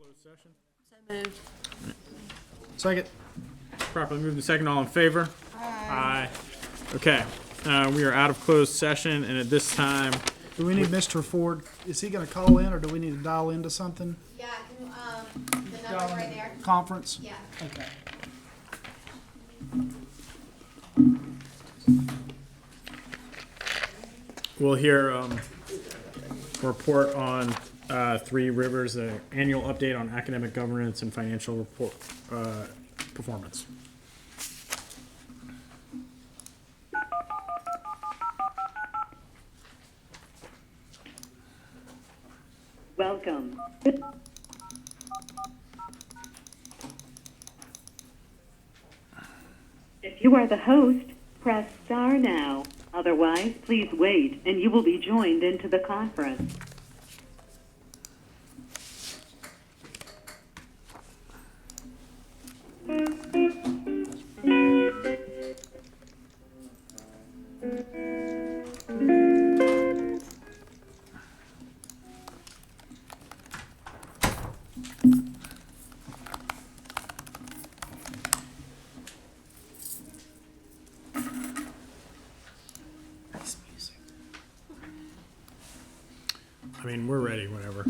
closed session. Moved. Second. Properly moved and second. All in favor? Aye. Okay, we are out of closed session, and at this time, Do we need Mr. Ford? Is he gonna call in, or do we need to dial into something? Yeah, the number right there. Conference? Yeah. Okay. we'll hear a report on Three Rivers, the annual update on academic governance and financial report performance. Welcome. If you are the host, press star now. Otherwise, please wait and you will be joined into the conference. Nice music. I mean, we're ready, whenever.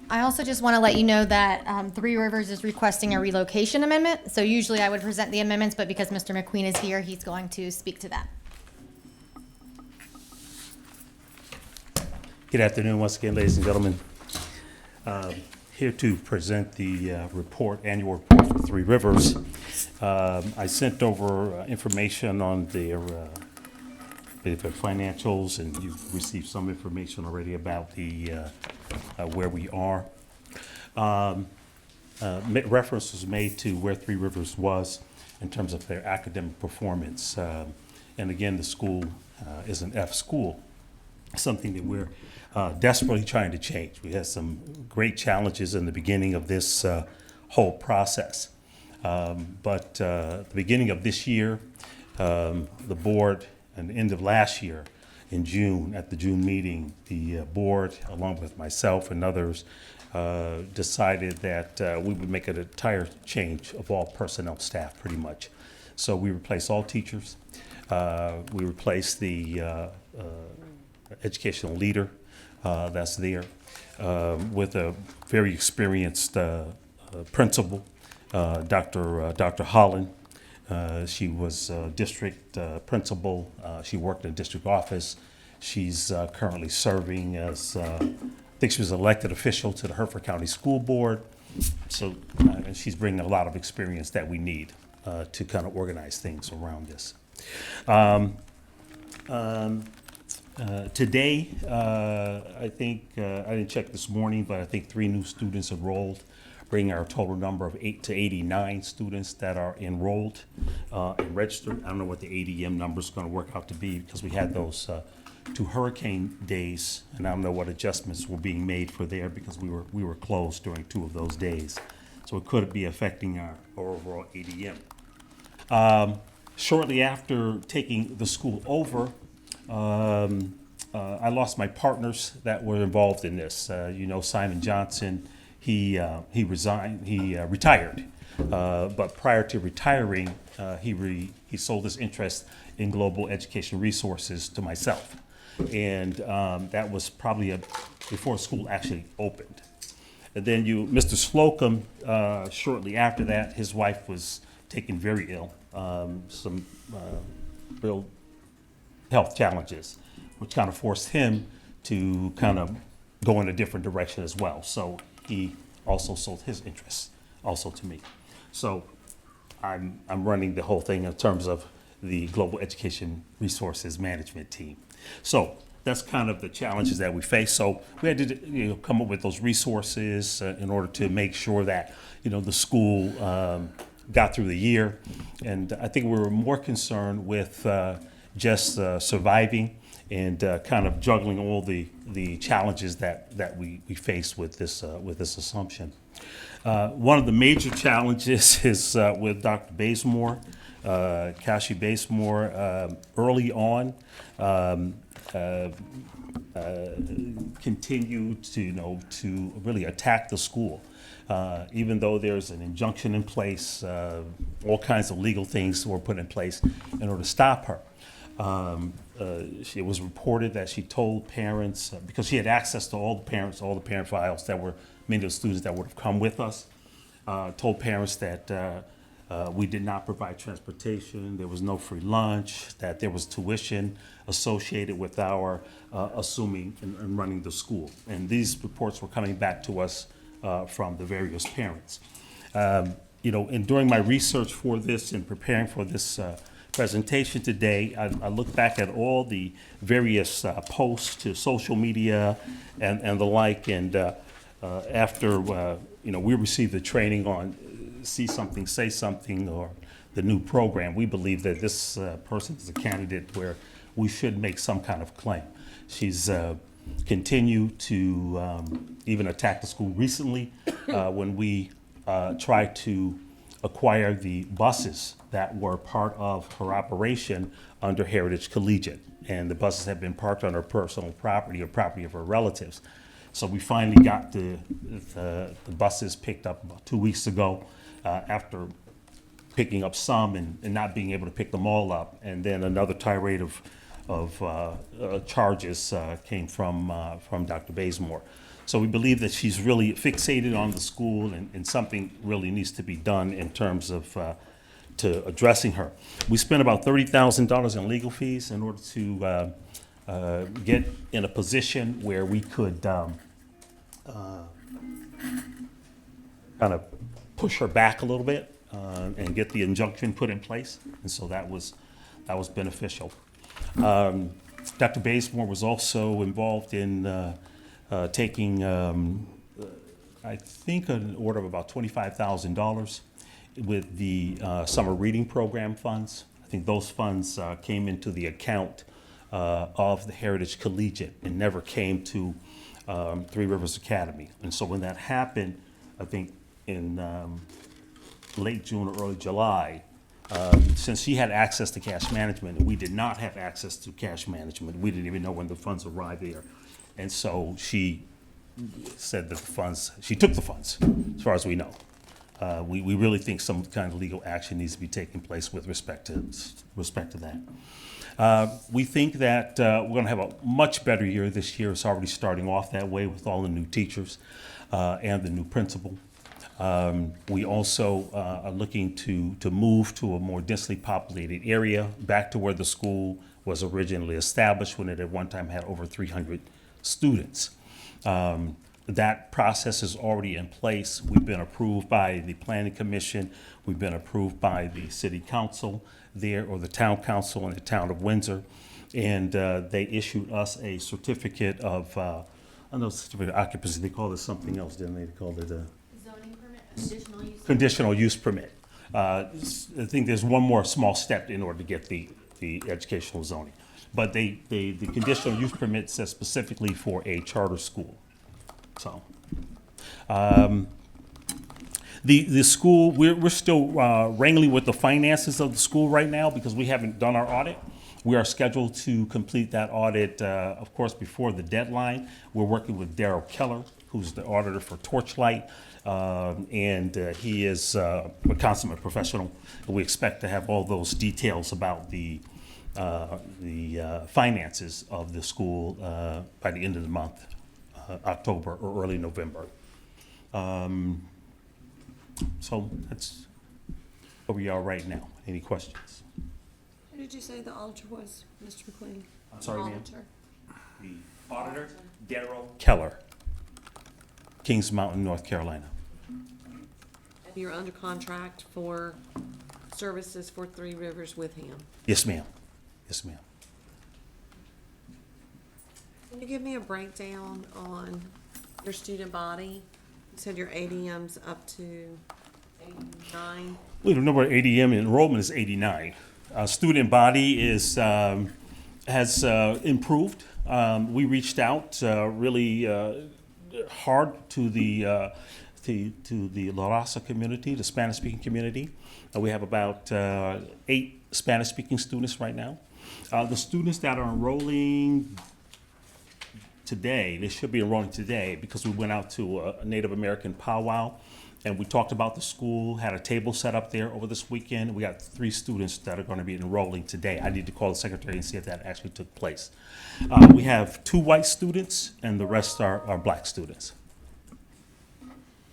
I also just want to let you know that Three Rivers is requesting a relocation amendment. So usually I would present the amendments, but because Mr. McQueen is here, he's going to speak to that. Good afternoon once again, ladies and gentlemen. Here to present the annual report for Three Rivers. I sent over information on their financials, and you've received some information already about the where we are. Reference was made to where Three Rivers was in terms of their academic performance. And again, the school is an F school, something that we're desperately trying to change. We had some great challenges in the beginning of this whole process. But the beginning of this year, the board, and the end of last year, in June, at the June meeting, the board, along with myself and others, decided that we would make an entire change of all personnel staff, pretty much. So we replaced all teachers. We replaced the educational leader that's there with a very experienced principal, Dr. Holland. She was district principal. She worked in the district office. She's currently serving as, I think she was elected official to the Hereford County School Board. So and she's bringing a lot of experience that we need to kind of organize things around this. Today, I think, I didn't check this morning, but I think 3 new students enrolled, bringing our total number of 89 students that are enrolled and registered. I don't know what the ADM number is going to work out to be because we had those 2 hurricane days, and I don't know what adjustments were being made for there because we were closed during 2 of those days. So it could be affecting our overall ADM. Shortly after taking the school over, I lost my partners that were involved in this. Simon Johnson, he resigned, he retired. But prior to retiring, he sold his interest in Global Education Resources to myself. And that was probably before school actually opened. And then Mr. Slocum, shortly after that, his wife was taken very ill, some real health challenges, which kind of forced him to kind of go in a different direction as well. So he also sold his interests also to me. So I'm running the whole thing in terms of the Global Education Resources Management team. So that's kind of the challenges that we face. So we had to come up with those resources in order to make sure that the school got through the year. And I think we were more concerned with just surviving and kind of juggling all the challenges that we face with this assumption. One of the major challenges is with Dr. Bazemore, Cassie Bazemore. Early on, continue to, to really attack the school. Even though there's an injunction in place, all kinds of legal things were put in place in order to stop her. It was reported that she told parents, because she had access to all the parent files that were, many of the students that would have come with us, told parents that we did not provide transportation, there was no free lunch, that there was tuition associated with our assuming and running the school. And these reports were coming back to us from the various parents. And during my research for this and preparing for this presentation today, I look back at all the various posts to social media and the like, and after we received the training on See Something, Say Something, or the new program, we believe that this person is a candidate where we should make some kind of claim. She's continued to even attack the school recently when we tried to acquire the buses that were part of her operation under Heritage Collegiate. And the buses had been parked on her personal property or property of her relatives. So we finally got the buses picked up about 2 weeks ago after picking up some and not being able to pick them all up. And then another tirade of charges came from Dr. Bazemore. So we believe that she's really fixated on the school, and something really needs to be done in terms of to addressing her. We spent about $30,000 in legal fees in order to get in a position where we could kind of push her back a little bit and get the injunction put in place, and so that was beneficial. Dr. Bazemore was also involved in taking, I think, an order of about $25,000 with the summer reading program funds. I think those funds came into the account of the Heritage Collegiate and never came to Three Rivers Academy. And so when that happened, I think in late June or early July, since she had access to cash management and we did not have access to cash management, we didn't even know when the funds arrived there. And so she said that she took the funds, as far as we know. We really think some kind of legal action needs to be taking place with respect to that. We think that we're going to have a much better year this year. It's already starting off that way with all the new teachers and the new principal. We also are looking to move to a more densely populated area, back to where the school was originally established when it at one time had over 300 students. That process is already in place. We've been approved by the Planning Commission. We've been approved by the City Council there, or the Town Council in the town of Windsor. And they issued us a certificate of, certificate of occupancy. They called it something else, didn't they? They called it a Zoning permit, conditional use. conditional use permit. I think there's one more small step in order to get the educational zoning. But the conditional use permit says specifically for a charter school. So, the school, we're still wrangling with the finances of the school right now because we haven't done our audit. We are scheduled to complete that audit, of course, before the deadline. We're working with Daryl Keller, who's the auditor for Torchlight, and he is a consummate professional. We expect to have all those details about the finances of the school by the end of the month, October or early November. So that's where we are right now. Any questions? Who did you say the auditor was, Mr. McQueen? I'm sorry, ma'am? Auditor. The auditor, Daryl Keller, Kings Mountain, North Carolina. And you're under contract for services for Three Rivers with him. Yes, ma'am. Yes, ma'am. Can you give me a breakdown on your student body? You said your ADM's up to 89. Well, the number of ADM enrollment is 89. Student body has improved. We reached out really hard to the La Raza community, the Spanish-speaking community. We have about 8 Spanish-speaking students right now. The students that are enrolling today. They should be enrolling today because we went out to a Native American powwow and we talked about the school, had a table set up there over this weekend. We got 3 students that are going to be enrolling today. I need to call the secretary and see if that actually took place. We have 2 white students and the rest are black students.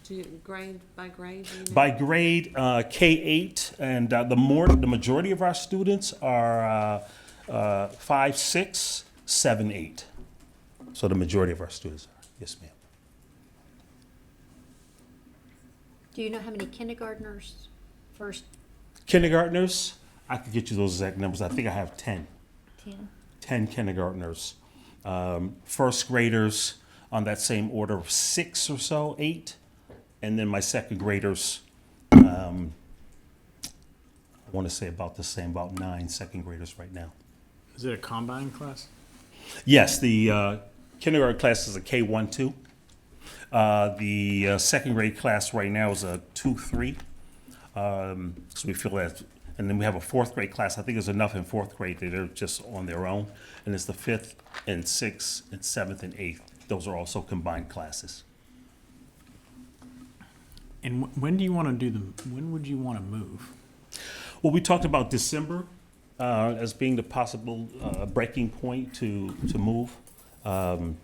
Do you grade by grade? do you know? By grade, K-8, and the majority of our students are 5, 6, 7, 8. So the majority of our students are, yes, ma'am. Do you know how many kindergartners first Kindergartners, I could get you those exact numbers. I think I have 10. 10? 10 kindergartners. First graders on that same order of 6 or so, 8. And then my second graders, I want to say about the same, about 9 second graders right now. Is it a combine class? Yes, the kindergarten class is a K-1-2. The second grade class right now is a 2-3. So we feel that, and then we have a 4th grade class. I think there's enough in 4th grade that they're just on their own. And it's the 5th and 6th and 7th and 8th. Those are also combined classes. And when do you want to do them? When would you want to move? Well, we talked about December as being the possible breaking point to move. Aren't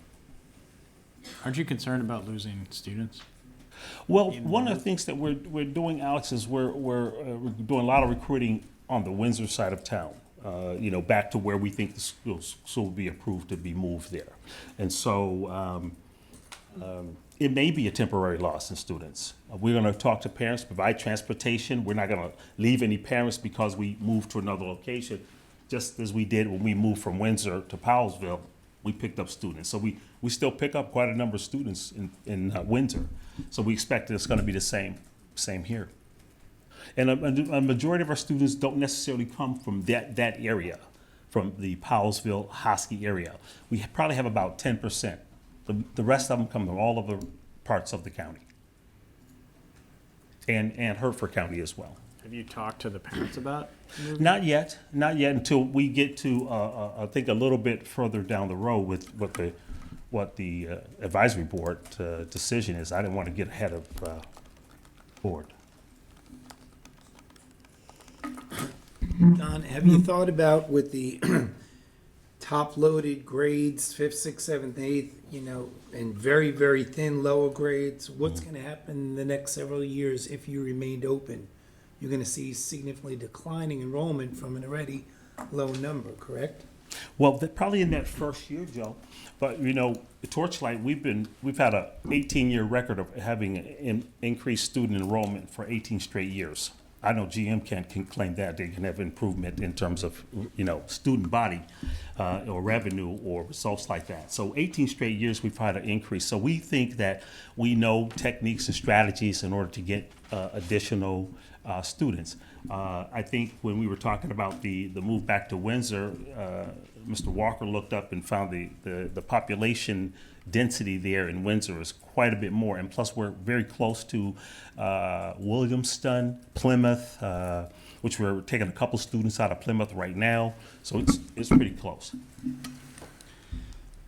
you concerned about losing students? Well, one of the things that we're doing, Alex, is we're doing a lot of recruiting on the Windsor side of town. Back to where we think the school will be approved to be moved there, and so it may be a temporary loss in students. We're going to talk to parents, provide transportation. We're not going to leave any parents because we moved to another location, just as we did when we moved from Windsor to Powellsville. We picked up students, so we still pick up quite a number of students in Windsor. So we expect that it's going to be the same here. And a majority of our students don't necessarily come from that area, from the Powellsville, Hosky area. We probably have about 10%. The rest of them come from all of the parts of the county, and Hertford County as well. Have you talked to the parents about moving? Not yet until we get to I think a little bit further down the road with what the advisory board decision is. I didn't want to get ahead of board. Don, have you thought about with the top-loaded grades, 5th, 6th, 7th, 8th, and very, very thin lower grades, what's going to happen in the next several years if you remained open? You're going to see significantly declining enrollment from an already low number, correct? Well, probably in that first year, Joe. But Torchlight, we've had a 18-year record of having increased student enrollment for 18 straight years. I know GM can claim that they can have improvement in terms of student body or revenue or results like that. So 18 straight years we've had an increase. So we think that we know techniques and strategies in order to get additional students. I think when we were talking about the move back to Windsor, Mr. Walker looked up and found the population density there in Windsor is quite a bit more, and plus we're very close to Williamston, Plymouth, which we're taking a couple students out of Plymouth right now, so it's pretty close.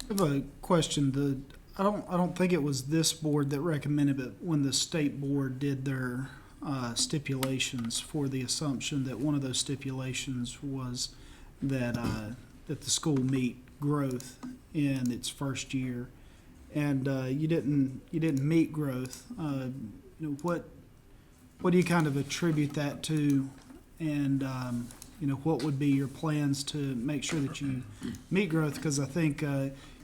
I have a question. I don't think it was this board that recommended it when the state board did their stipulations for the assumption that one of those stipulations was that that the school meet growth in its first year, and you didn't meet growth. What do you kind of attribute that to, and what would be your plans to make sure that you meet growth? Because I think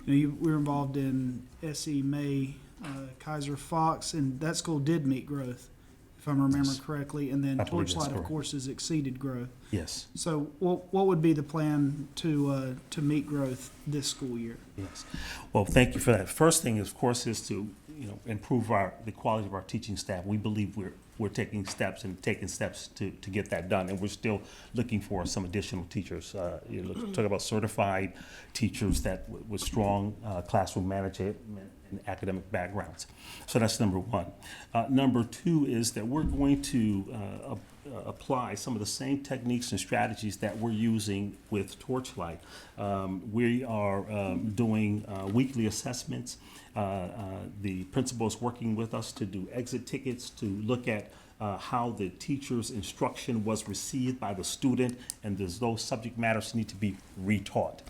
we were involved in SE May, Kaiser Fox, and that school did meet growth, if I'm remembering correctly, and then I believe that's Torchlight, of correct. course, has exceeded growth. Yes. So what would be the plan to meet growth this school year? Yes. Well, thank you for that. First thing, of course, is to improve the quality of our teaching staff. We believe we're taking steps to get that done, and we're still looking for some additional teachers. Talk about certified teachers that with strong classroom management and academic backgrounds. So that's number one. Number two is that we're going to apply some of the same techniques and strategies that we're using with Torchlight. We are doing weekly assessments. The principal is working with us to do exit tickets, to look at how the teacher's instruction was received by the student, and those subject matters need to be retaught.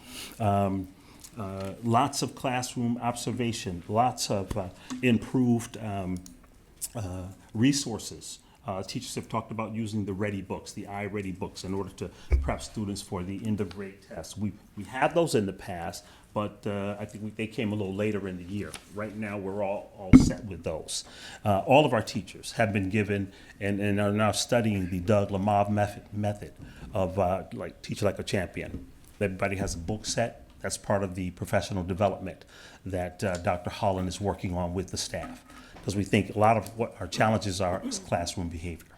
Lots of classroom observation, lots of improved resources. Teachers have talked about using the Ready books, the iReady books, in order to prep students for the end of grade tests. We had those in the past, but I think they came a little later in the year. Right now, we're all set with those. All of our teachers have been given and are now studying the Doug Lamov method of like Teach Like a Champion. Everybody has a book set. That's part of the professional development that Dr. Holland is working on with the staff, because we think a lot of what our challenges are is classroom behavior.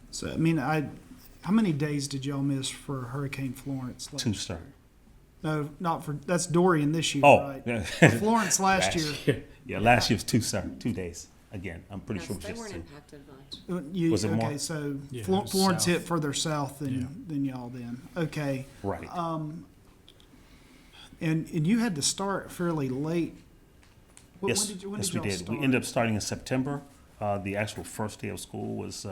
So, I mean, how many days did y'all miss for Hurricane Florence? Two, sir. No, not for, that's Dorian this year, Oh, right? yeah. For Florence last year. Yeah, last year was 2, sir, 2 days. Again, I'm pretty Yes, sure it was they just weren't 2. impacted much. Was it more? Okay, so Yeah, it was Florence hit south. further south than y'all then. Okay. Right. And you had to start fairly late. When Yes, did yes, we y'all did. start? We ended up starting in September. The actual first day of school was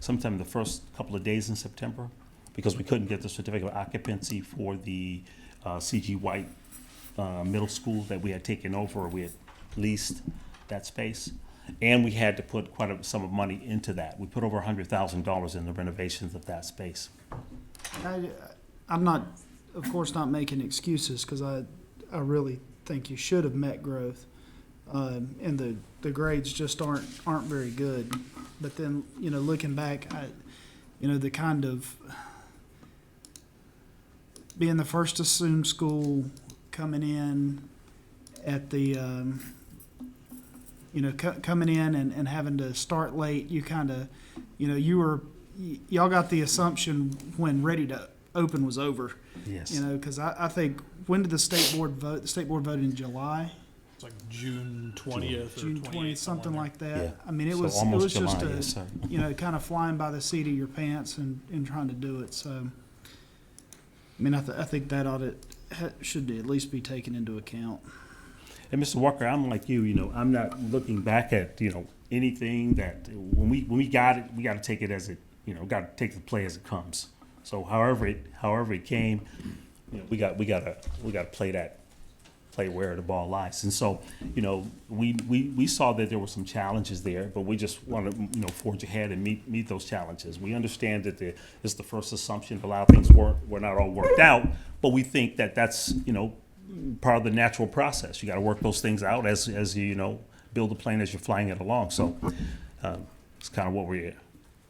sometime the first couple of days in September, because we couldn't get the certificate of occupancy for the C.G. White middle school that we had taken over. We had leased that space, and we had to put quite a sum of money into that. We put over $100,000 in the renovations of that space. I'm not, of course, not making excuses, because I really think you should have met growth. And the grades just aren't very good. But then, looking back, the kind of being the first assumed school, coming in at the, coming in and having to start late, you kind of, y'all got the assumption when Ready to Open was over. Yes. Because I think, when did the state board vote? The state board voted in July? It's like June 20th or June 28th, 20th, something like that. Yeah. I mean, it So was almost just July, yes, sir. kind of flying by the seat of your pants and trying to do it. So, I mean, I think that should at least be taken into account. And Mr. Walker, I'm like you, I'm not looking back at, anything that, when we got it, we got to take it as it, got to take the play as it comes. So however it came, we got to play where the ball lies. And so, we saw that there were some challenges there, but we just want to, forge ahead and meet those challenges. We understand that this is the first assumption. A lot of things were not all worked out, but we think that that's, part of the natural process. You got to work those things out as you, build a plane as you're flying it along. So it's kind of what we're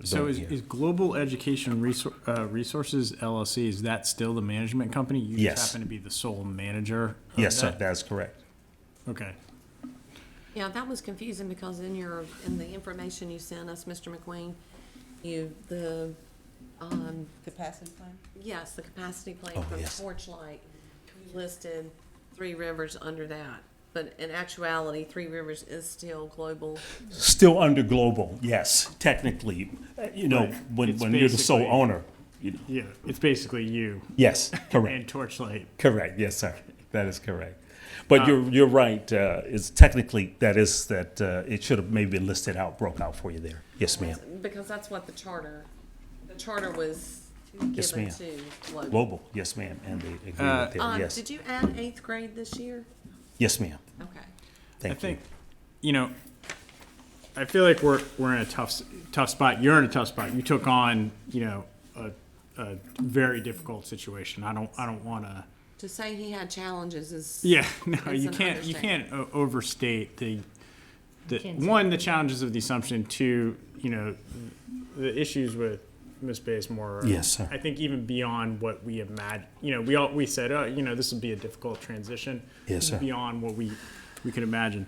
So doing here. is Global Education Resources LLC, is that still the management company? You Yes. just happen to be the sole manager of Yes, sir, that? that's correct. Okay. Yeah, that was confusing because in the information you sent us, Mr. McQueen, the Capacity plan? yes, the capacity plan Oh, from yes. Torchlight, you listed Three Rivers under that. But in actuality, Three Rivers is still global. Still under global, yes, technically, when It's you're the sole basically- owner. Yeah, it's basically you Yes, correct. and Torchlight. Correct, yes, sir. That is correct. But you're right, it's technically, it should have maybe been listed out, broke out for you there. Yes, ma'am. Because that's what the charter was Yes, given ma'am. to global. Global, yes, ma'am, and the agreement there, yes. Did you add 8th grade this year? Yes, ma'am. Okay. Thank I you. think, I feel like we're in a tough spot. You're in a tough spot. You took on, a very difficult situation. I don't want to. To say he had challenges is. Yeah, no, It's you an can't understatement. overstate the Can't one, the challenges of the assumption. Two, the issues with Ms. Bazemore. Are, Yes, sir. I think even beyond what we imagined. We said, this would be a difficult transition. Yes, sir. Beyond what we could imagine.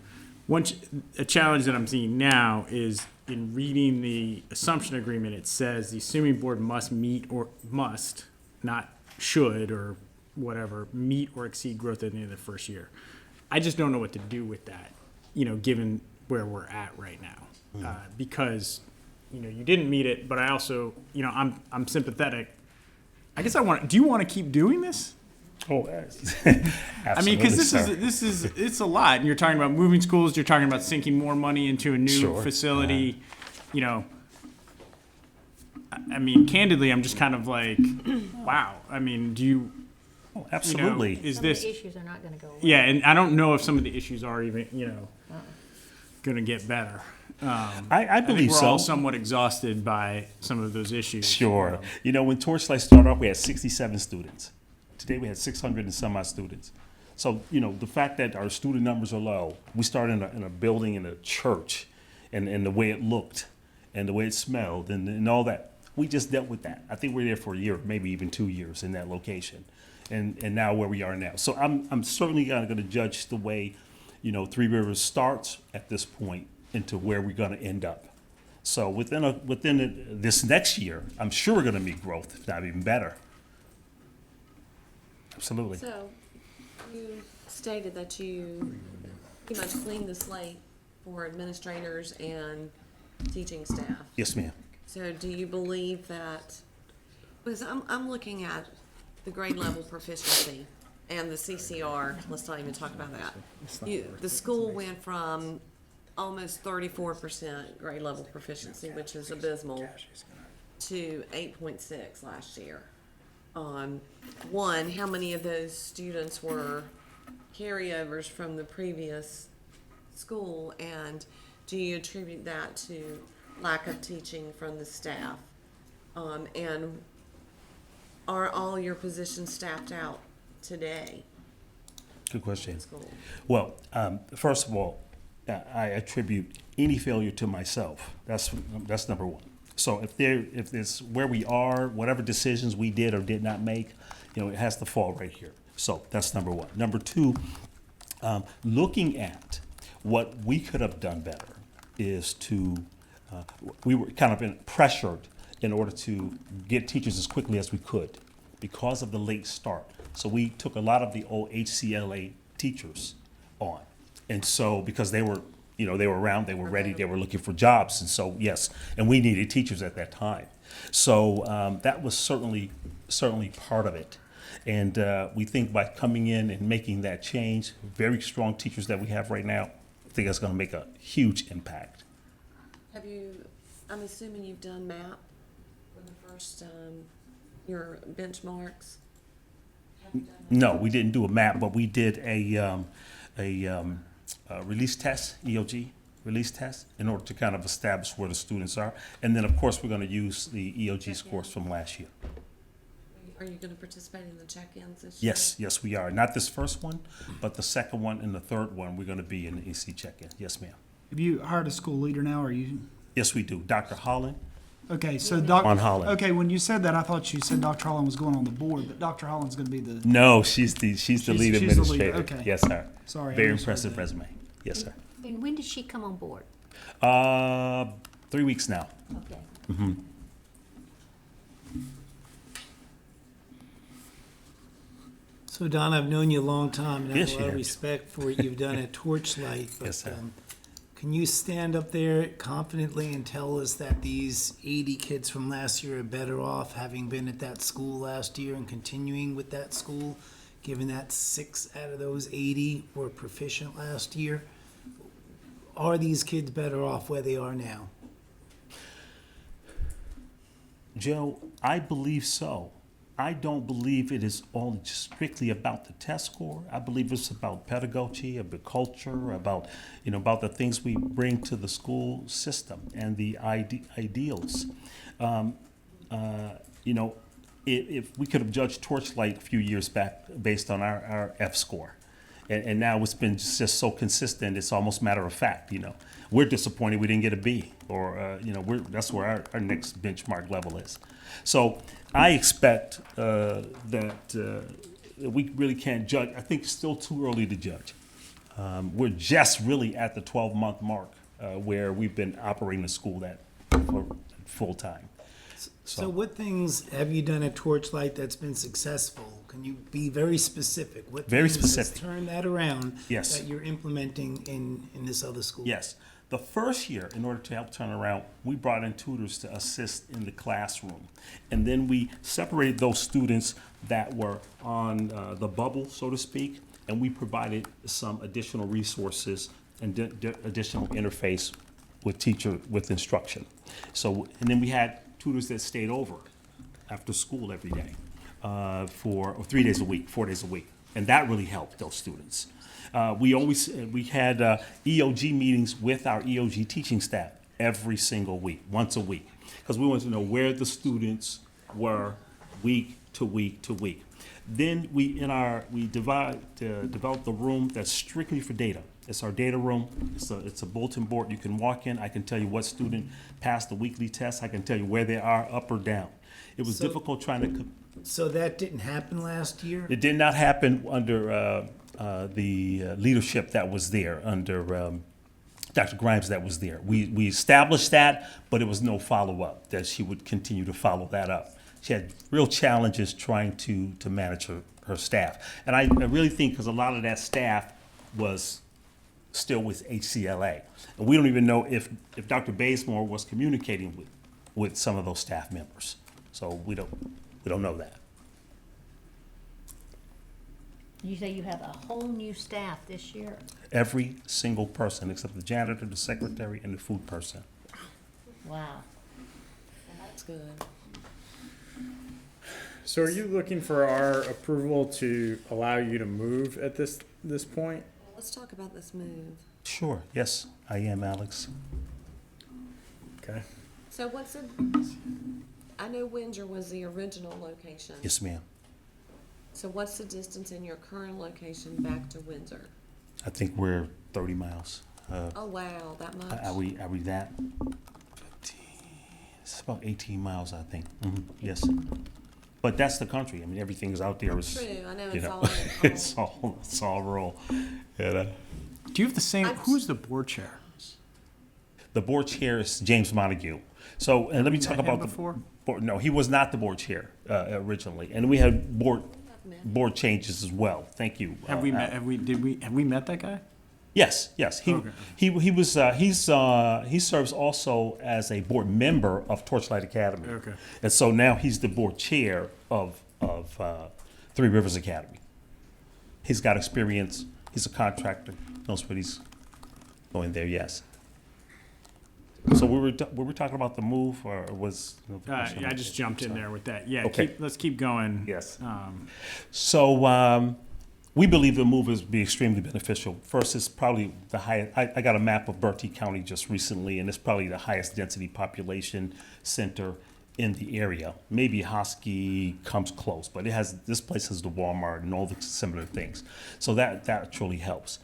A challenge that I'm seeing now is in reading the assumption agreement. It says the assuming board must meet or must, not should or whatever, meet or exceed growth at the end of the first year. I just don't know what to do with that, given where we're at right now. Because you didn't meet it, but I also, I'm sympathetic. I guess do you want to keep doing this? Oh, I mean, because absolutely, this sir. it's a lot. And you're talking about moving schools. You're talking about sinking more money into a new Sure. facility. I mean, candidly, I'm just kind of like, wow. I mean, do you? Oh, absolutely. Is Some this? of the issues are not gonna go away. Yeah, and I don't know if some of the issues are even, going to get better. I believe think we're all so. somewhat exhausted by some of those issues. Sure. When Torchlight started off, we had 67 students. Today we had 600 and some odd students. So, the fact that our student numbers are low, we started in a building in a church, and the way it looked and the way it smelled and all that, we just dealt with that. I think we were there for a year, maybe even 2 years in that location. And now where we are now. So I'm certainly going to judge the way, Three Rivers starts at this point into where we're going to end up. So within this next year, I'm sure we're going to meet growth, if not even better. Absolutely. So, you stated that you pretty much cleaned the slate for administrators and teaching staff. Yes, ma'am. So do you believe that, because I'm looking at the grade level proficiency and the CCR, let's not even talk about that. The school went from almost 34% grade level proficiency, which is abysmal, to 8.6 last year. One, how many of those students were carryovers from the previous school, and do you attribute that to lack of teaching from the staff? And are all your positions staffed out today Good question. in school? Well, first of all, I attribute any failure to myself. That's number one. So if there's where we are, whatever decisions we did or did not make, it has to fall right here. So that's number one. Number two, looking at what we could have done better is we were kind of pressured in order to get teachers as quickly as we could because of the late start. So we took a lot of the old HCLA teachers on. And so because they were around, they were ready, they were looking for jobs. And so, yes, and we needed teachers at that time. So that was certainly part of it. And we think by coming in and making that change, very strong teachers that we have right now, I think that's going to make a huge impact. I'm assuming you've done MAP for the first, your benchmarks? No, we didn't do a map, but we did a release test, EOG release test, in order to kind of establish where the students are. And then, of course, we're going to use the EOG scores from last year. Are you going to participate in the check-ins this year? Yes, we are. Not this first one, but the second one and the third one, we're going to be in the EC check-in. Yes, ma'am. Have you hired a school leader now, or are you? Yes, we do. Dr. Holland. Okay, so On Holland. Okay, when you said that, I thought you said Dr. Holland was going on the board, but Dr. Holland's going to be the. No, she's the lead she's the leader, administrator. okay. Yes, sir. Sorry, I Very misheard impressive that. resume. Yes, sir. And when did she come on board? 3 weeks now. Okay. So Don, I've known you a long time, and I Yes, have a you lot of have. respect for what you've done at Torchlight. But, Yes, sir. can you stand up there confidently and tell us that these 80 kids from last year are better off having been at that school last year and continuing with that school, given that 6 out of those 80 were proficient last year? Are these kids better off where they are now? Joe, I believe so. I don't believe it is all strictly about the test score. I believe it's about pedagogy, about culture, about the things we bring to the school system and the ideals. If we could have judged Torchlight a few years back based on our F score, and now it's been just so consistent, it's almost matter of fact. We're disappointed we didn't get a B, or that's where our next benchmark level is. So I expect that we really can't judge. I think it's still too early to judge. We're just really at the 12-month mark where we've been operating the school for full time. So what things have you done at Torchlight that's been successful? Can you be very specific? What Very things has specific. turned that around Yes. that you're implementing in this other school? Yes. The first year, in order to help turn around, we brought in tutors to assist in the classroom. And then we separated those students that were on the bubble, so to speak, and we provided some additional resources and additional interface with instruction. So, and then we had tutors that stayed over after school every day for 3 days a week, 4 days a week. And that really helped those students. We had EOG meetings with our EOG teaching staff every single week, once a week, because we wanted to know where the students were week to week to week. Then we developed the room that's strictly for data. It's our data room. It's a bulletin board. You can walk in. I can tell you what student passed the weekly test. I can tell you where they are, up or down. It was difficult trying to. So that didn't happen last year? It did not happen under the leadership that was there, under Dr. Grimes that was there. We established that, but it was no follow-up, that she would continue to follow that up. She had real challenges trying to manage her staff. And I really think because a lot of that staff was still with HCLA. And we don't even know if Dr. Bazemore was communicating with some of those staff members. So we don't know that. You say you have a whole new staff this year. Every single person except the janitor, the secretary, and the food person. Wow. That's good. So are you looking for our approval to allow you to move at this point? Let's talk about this move. Sure, yes, I am, Alex. Okay. So I know Windsor was the original location. Yes, ma'am. So what's the distance in your current location back to Windsor? I think we're 30 miles. Oh, wow, that much? Are we that? 15, it's about 18 miles, I think. Yes. But that's the country. I mean, everything is out there. It's, True, I know, you it's know, all. it's all rural. Yeah, Do you have the same, who's the board chair? the board chair is James Montague. So, and let me talk met him about before? the board. No, he was not the board chair originally, and we had board changes as well. Thank you. Have we met, have we met that guy? Yes. Okay. He serves also as a board member of Torchlight Academy. Okay. And so now he's the board chair of Three Rivers Academy. He's got experience. He's a contractor. Knows what he's going there. Yes. So we were talking about the move, or was? I just jumped in there with that. Yeah, Okay. let's keep going. Yes. So we believe the move is be extremely beneficial. First, it's probably the highest. I got a map of Bertie County just recently, and it's probably the highest density population center in the area. Maybe Hosky comes close, but this place has the Walmart and all the similar things. So that truly helps.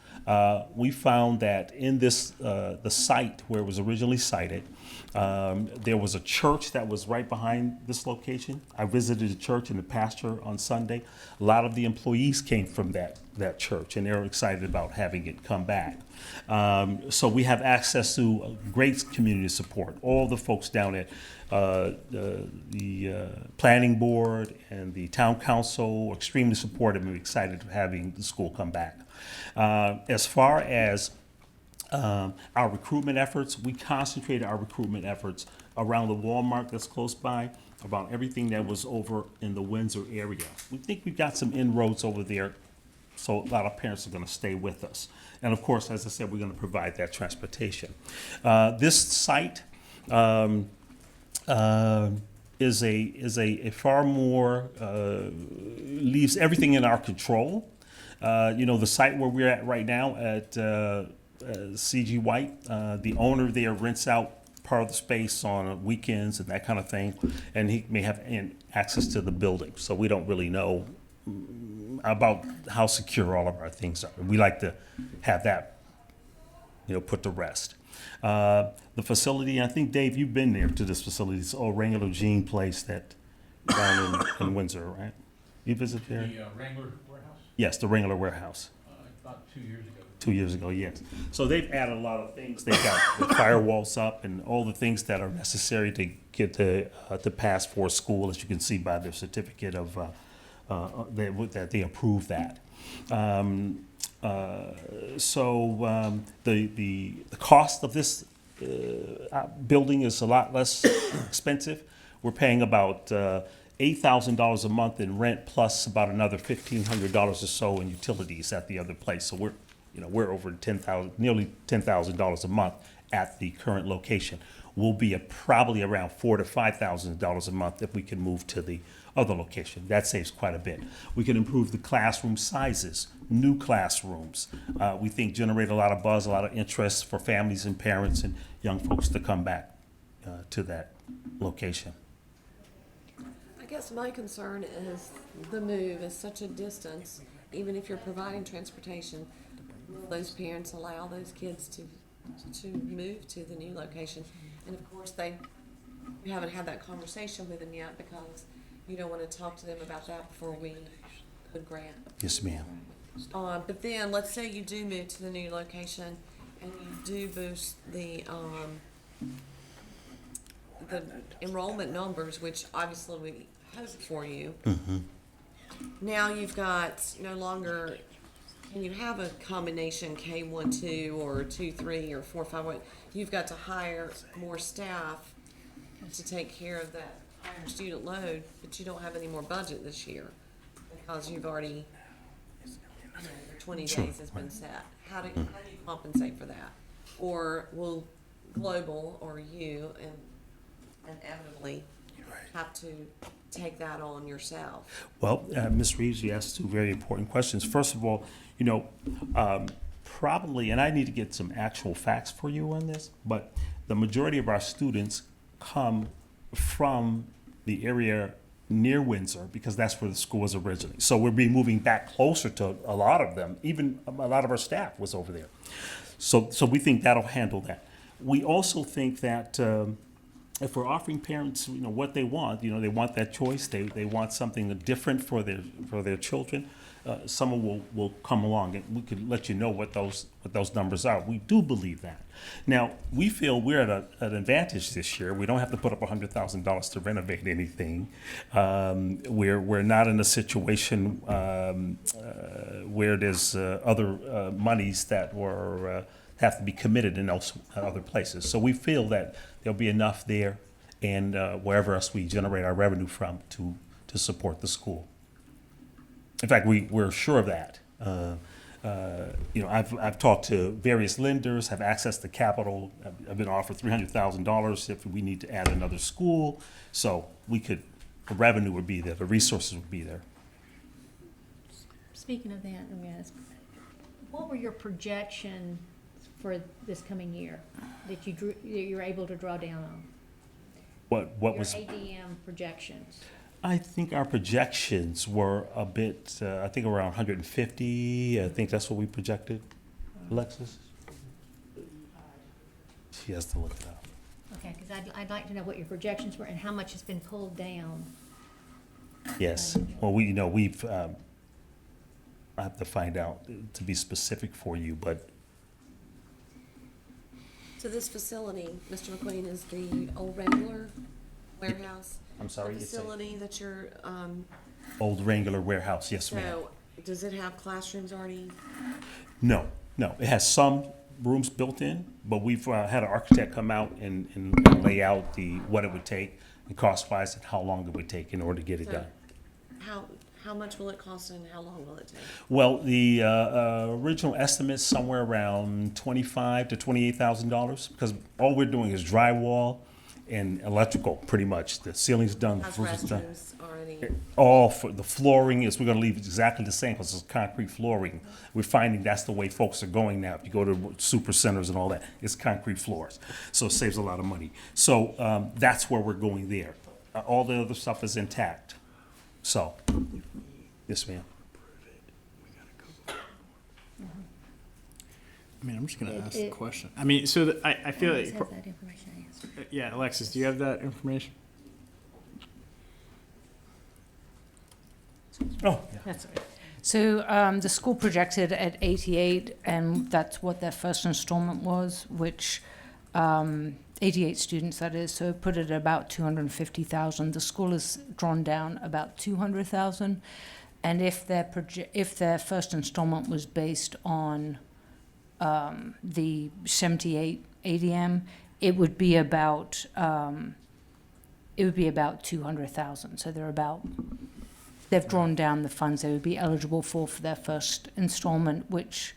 We found that in this the site where it was originally sited, there was a church that was right behind this location. I visited the church and the pastor on Sunday. A lot of the employees came from that church, and they were excited about having it come back. So we have access to great community support. All the folks down at the planning board and the town council are extremely supportive and excited of having the school come back. As far as our recruitment efforts, we concentrated our recruitment efforts around the Walmart that's close by, about everything that was over in the Windsor area. We think we've got some inroads over there, so a lot of parents are going to stay with us. And of course, as I said, we're going to provide that transportation. This site is a far more, leaves everything in our control. The site where we're at right now at CG White, the owner there rents out part of the space on weekends and that kind of thing, and he may have access to the building. So we don't really know about how secure all of our things are. We like to have that, put to rest. The facility, I think, Dave, you've been there to this facility. It's old Wrangler Jean place that down in Windsor, right? You visit there? The Wrangler warehouse, Yes, the Wrangler warehouse. about 2 years ago. 2 years ago, yes. So they've added a lot of things. They've got the firewalls up and all the things that are necessary to get to pass for school, as you can see by their certificate of that they approve that. The cost of this building is a lot less expensive. We're paying about $8,000 a month in rent, plus about another $1,500 or so in utilities at the other place. So we're over nearly $10,000 a month at the current location. We'll be probably around $4,000 to $5,000 a month if we can move to the other location. That saves quite a bit. We can improve the classroom sizes, new classrooms. We think generate a lot of buzz, a lot of interest for families and parents and young folks to come back to that location. I guess my concern is the move is such a distance, even if you're providing transportation, will those parents allow those kids to move to the new location? And of course, we haven't had that conversation with them yet because you don't want to talk to them about that before we would grant. Yes, ma'am. But then, let's say you do move to the new location and you do boost the enrollment numbers, which obviously we hope for you. Mm-hmm. Now you've got no longer, can you have a combination K-1-2 or 2-3 or 4-5? You've got to hire more staff to take care of that higher student load, but you don't have any more budget this year because you've already, the 20 Sure. days has been set. How do you compensate for that? Or will Global or you inevitably have to take that on yourself? Well, Ms. Reeves, you asked two very important questions. First of all, probably, and I need to get some actual facts for you on this, but the majority of our students come from the area near Windsor because that's where the school was originally. So we'll be moving back closer to a lot of them. Even a lot of our staff was over there. So we think that'll handle that. We also think that if we're offering parents, what they want, they want that choice. They want something different for their children. Someone will come along and we could let you know what those numbers are. We do believe that. Now, we feel we're at an advantage this year. We don't have to put up $100,000 to renovate anything. We're not in a situation where there's other monies that have to be committed in those other places. So we feel that there'll be enough there and wherever else we generate our revenue from to support the school. In fact, we're sure of that. I've talked to various lenders, have access to capital. I've been offered $300,000 if we need to add another school. So the revenue would be there, the resources would be there. Speaking of that, let me ask, what were your projections for this coming year that you were able to draw down on? What was? Your ADM projections. I think our projections were a bit, I think around 150. I think that's what we projected. Alexis? She has to look it up. Okay, because I'd like to know what your projections were and how much has been pulled down. Yes. Well, we've, I have to find out to be specific for you, but. So this facility, Mr. McQueen, is the old Wrangler warehouse? I'm sorry, The it's a facility that you're, old Wrangler warehouse. Yes, ma'am. so, does it have classrooms already? No. It has some rooms built in, but we've had an architect come out and lay out what it would take and cost-wise and how long it would take in order to get it So, done. How much will it cost and how long will it take? Well, the original estimate's somewhere around $25,000 to $28,000 because all we're doing is drywall and electrical, pretty much. The ceiling's done, the Has roof is done. restrooms already? All for the flooring we're going to leave it exactly the same because it's concrete flooring. We're finding that's the way folks are going now. If you go to super centers and all that, it's concrete floors, so it saves a lot of money. So that's where we're going there. All the other stuff is intact. So, yes, ma'am. I mean, I'm just going to ask the It- question. I mean, so I feel Always like, has that information I asked. yeah, Alexis, do you have that information? Oh, yeah. That's right. So the school projected at 88, and that's what their first installment was, which 88 students, that is. So put it at about 250,000. The school has drawn down about 200,000, and if their first installment was based on the 78 ADM, it would be about 200,000. So they've drawn down the funds they would be eligible for their first installment, which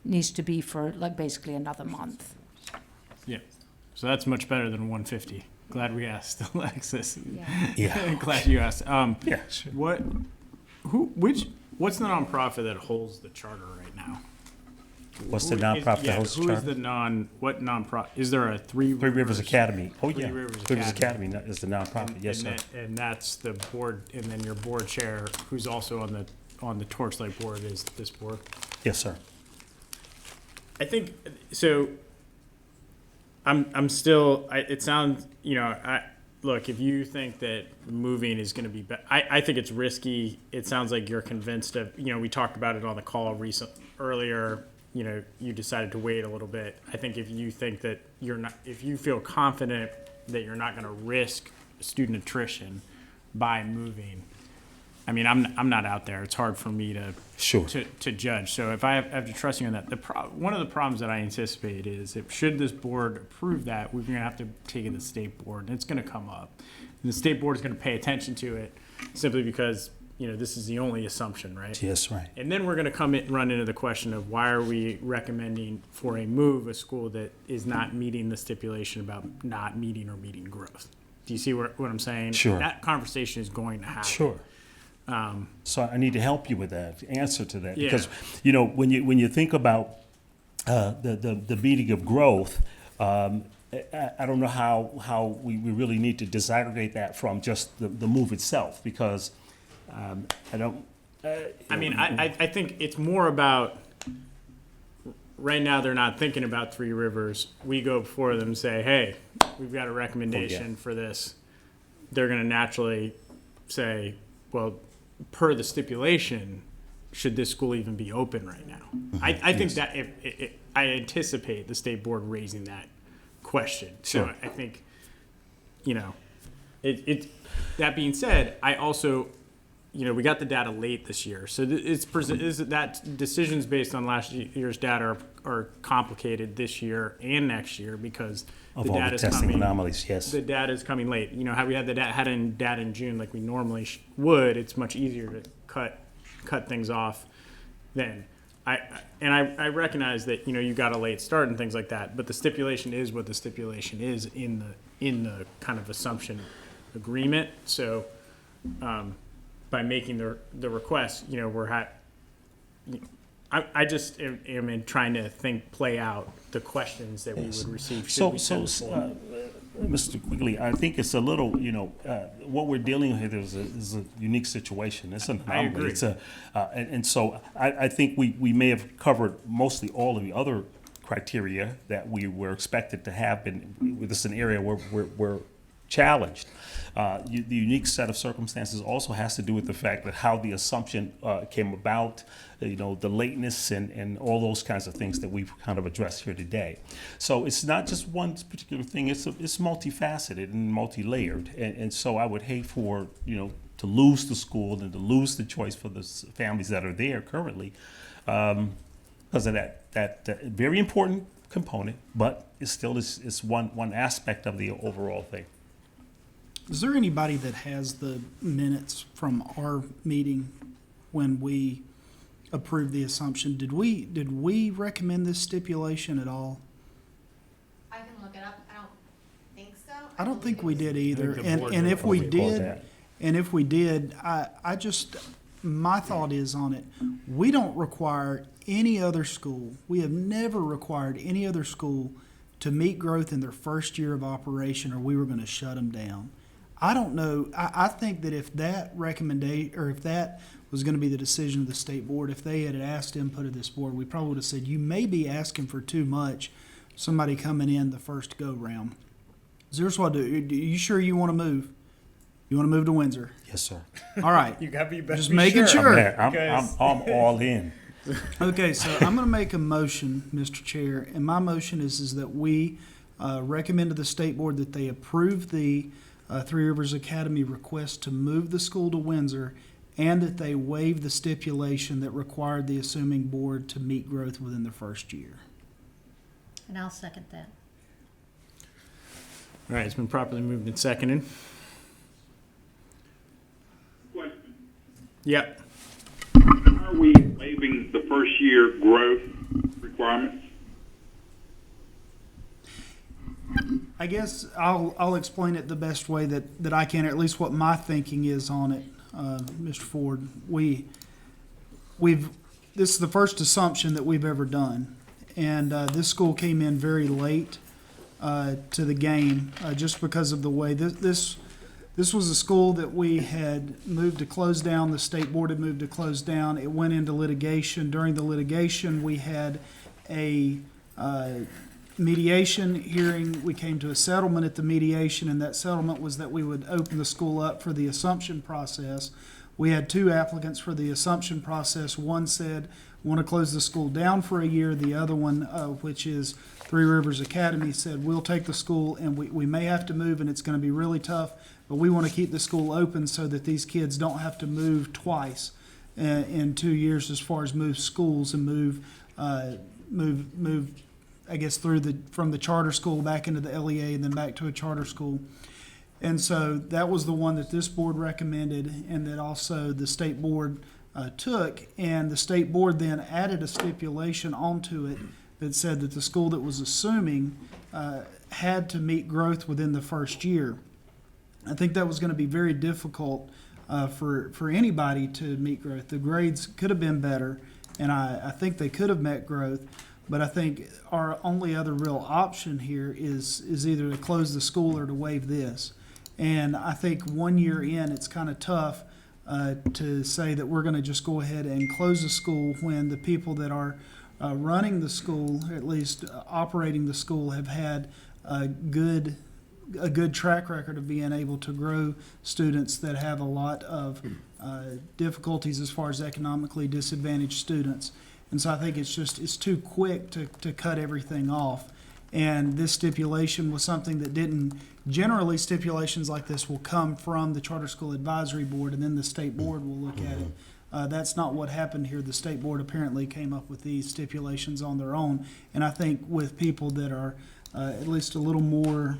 needs to be for like basically another month. Yeah. So that's much better than 150. Glad we asked, Alexis. Yeah. Glad you asked. Yeah, sure. What's the nonprofit that holds the charter right now? What's the nonprofit that hosts the Who is charter? what nonprofit? Is there a Three Rivers Academy. Oh, Three yeah. Rivers Three Rivers Academy. Academy is the nonprofit, yes, sir. And that's the board, and then your board chair, who's also on the Torchlight board, is this board. Yes, sir. I think so. I'm still. It sounds. Look, if you think that moving is going to be, I think it's risky. It sounds like you're convinced of. We talked about it on the call earlier. You decided to wait a little bit. I think if you think that you're not, if you feel confident that you're not going to risk student attrition by moving, I mean, I'm not out there. It's hard for me to Sure. to judge. So if I have to trust you on that, one of the problems that I anticipate is if should this board approve that, we're going to have to take it to the state board, and it's going to come up. And the state board is going to pay attention to it simply because this is the only assumption, right? Yes, right. And then we're going to run into the question of why are we recommending for a move a school that is not meeting the stipulation about not meeting or meeting growth. Do you see what I'm saying? Sure. That conversation is going to happen. Sure. So I need to help you with that answer to that, Yeah. because when you think about the meeting of growth, I don't know how we really need to disaggregate that from just the move itself, because I don't. I think it's more about right now they're not thinking about Three Rivers. We go before them and say, hey, we've got a recommendation for this. They're going to naturally say, well, per the stipulation, should this school even be open right now? I think that I anticipate the state board raising that question. So Sure. I think, that being said, I also, we got the data late this year. So that decisions based on last year's data are complicated this year and next year because Of the all the data's testing coming. anomalies, yes. The data is coming late. How we had the data in June like we normally would. It's much easier to cut things off then. I recognize that you got a late start and things like that, but the stipulation is what the stipulation is in the kind of assumption agreement. So by making the request, I just am in trying to play out the questions that we would receive. Should we send this forward? Mr. Quigley, I think it's a little, what we're dealing with is a unique situation. It's an anomaly. I agree. It's and so I think we may have covered mostly all of the other criteria that we were expected to have with this an area where we're challenged. The unique set of circumstances also has to do with the fact that how the assumption came about, the lateness and all those kinds of things that we've kind of addressed here today. So it's not just one particular thing. It's multifaceted and multi-layered. And so I would hate for, to lose the school and to lose the choice for the families that are there currently because of that very important component, but it still is one aspect of the overall thing. Is there anybody that has the minutes from our meeting when we approved the assumption? Did we recommend this stipulation at all? I can look it up. I don't think so. I don't think we did either. the board And did. if we Probably called did, that. and if we did, I just, my thought is on it, we don't require any other school, we have never required any other school to meet growth in their first year of operation or we were gonna shut them down. I don't know, I think that if that recommendation, or if that was gonna be the decision of the state board, if they had asked input of this board, we probably would have said, you may be asking for too much, somebody coming in the first go-round. Here's what I do, are you sure you wanna move? You wanna move to Windsor? Yes, sir. All right, You gotta be better. just making sure. I'm all in. Okay, so I'm gonna make a motion, Mr. Chair, and my motion is that we recommend to the state board that they approve the Three Rivers Academy request to move the school to Windsor and that they waive the stipulation that required the assuming board to meet growth within the first year. And I'll second that. All right, it's been properly moved and seconded. Question. Yep. Are we waiving the first year growth requirements? I guess I'll explain it the best way that I can, or at least what my thinking is on it, Mr. Ford. This is the first assumption that we've ever done, and this school came in very late to the game just because of the way this was a school that we had moved to close down. The state board had moved to close down. It went into litigation. During the litigation, we had a mediation hearing. We came to a settlement at the mediation, and that settlement was that we would open the school up for the assumption process. We had two applicants for the assumption process. One said, want to close the school down for a year. The other one, which is Three Rivers Academy, said, we'll take the school and we may have to move and it's going to be really tough, but we want to keep the school open so that these kids don't have to move twice in 2 years as far as move schools and move, I guess, from the charter school back into the LEA and then back to a charter school. And so that was the one that this board recommended and that also the state board took. And the state board then added a stipulation onto it that said that the school that was assuming had to meet growth within the first year. I think that was going to be very difficult for anybody to meet growth. The grades could have been better, and I think they could have met growth. But I think our only other real option here is either to close the school or to waive this. And I think 1 year in, it's kind of tough to say that we're going to just go ahead and close the school when the people that are running the school, at least operating the school, have had a good track record of being able to grow students that have a lot of difficulties as far as economically disadvantaged students. And so I think it's too quick to cut everything off. And this stipulation was something that didn't, generally stipulations like this will come from the Charter School Advisory Board and then the state board will look at it. That's not what happened here. The state board apparently came up with these stipulations on their own. And I think with people that are at least a little more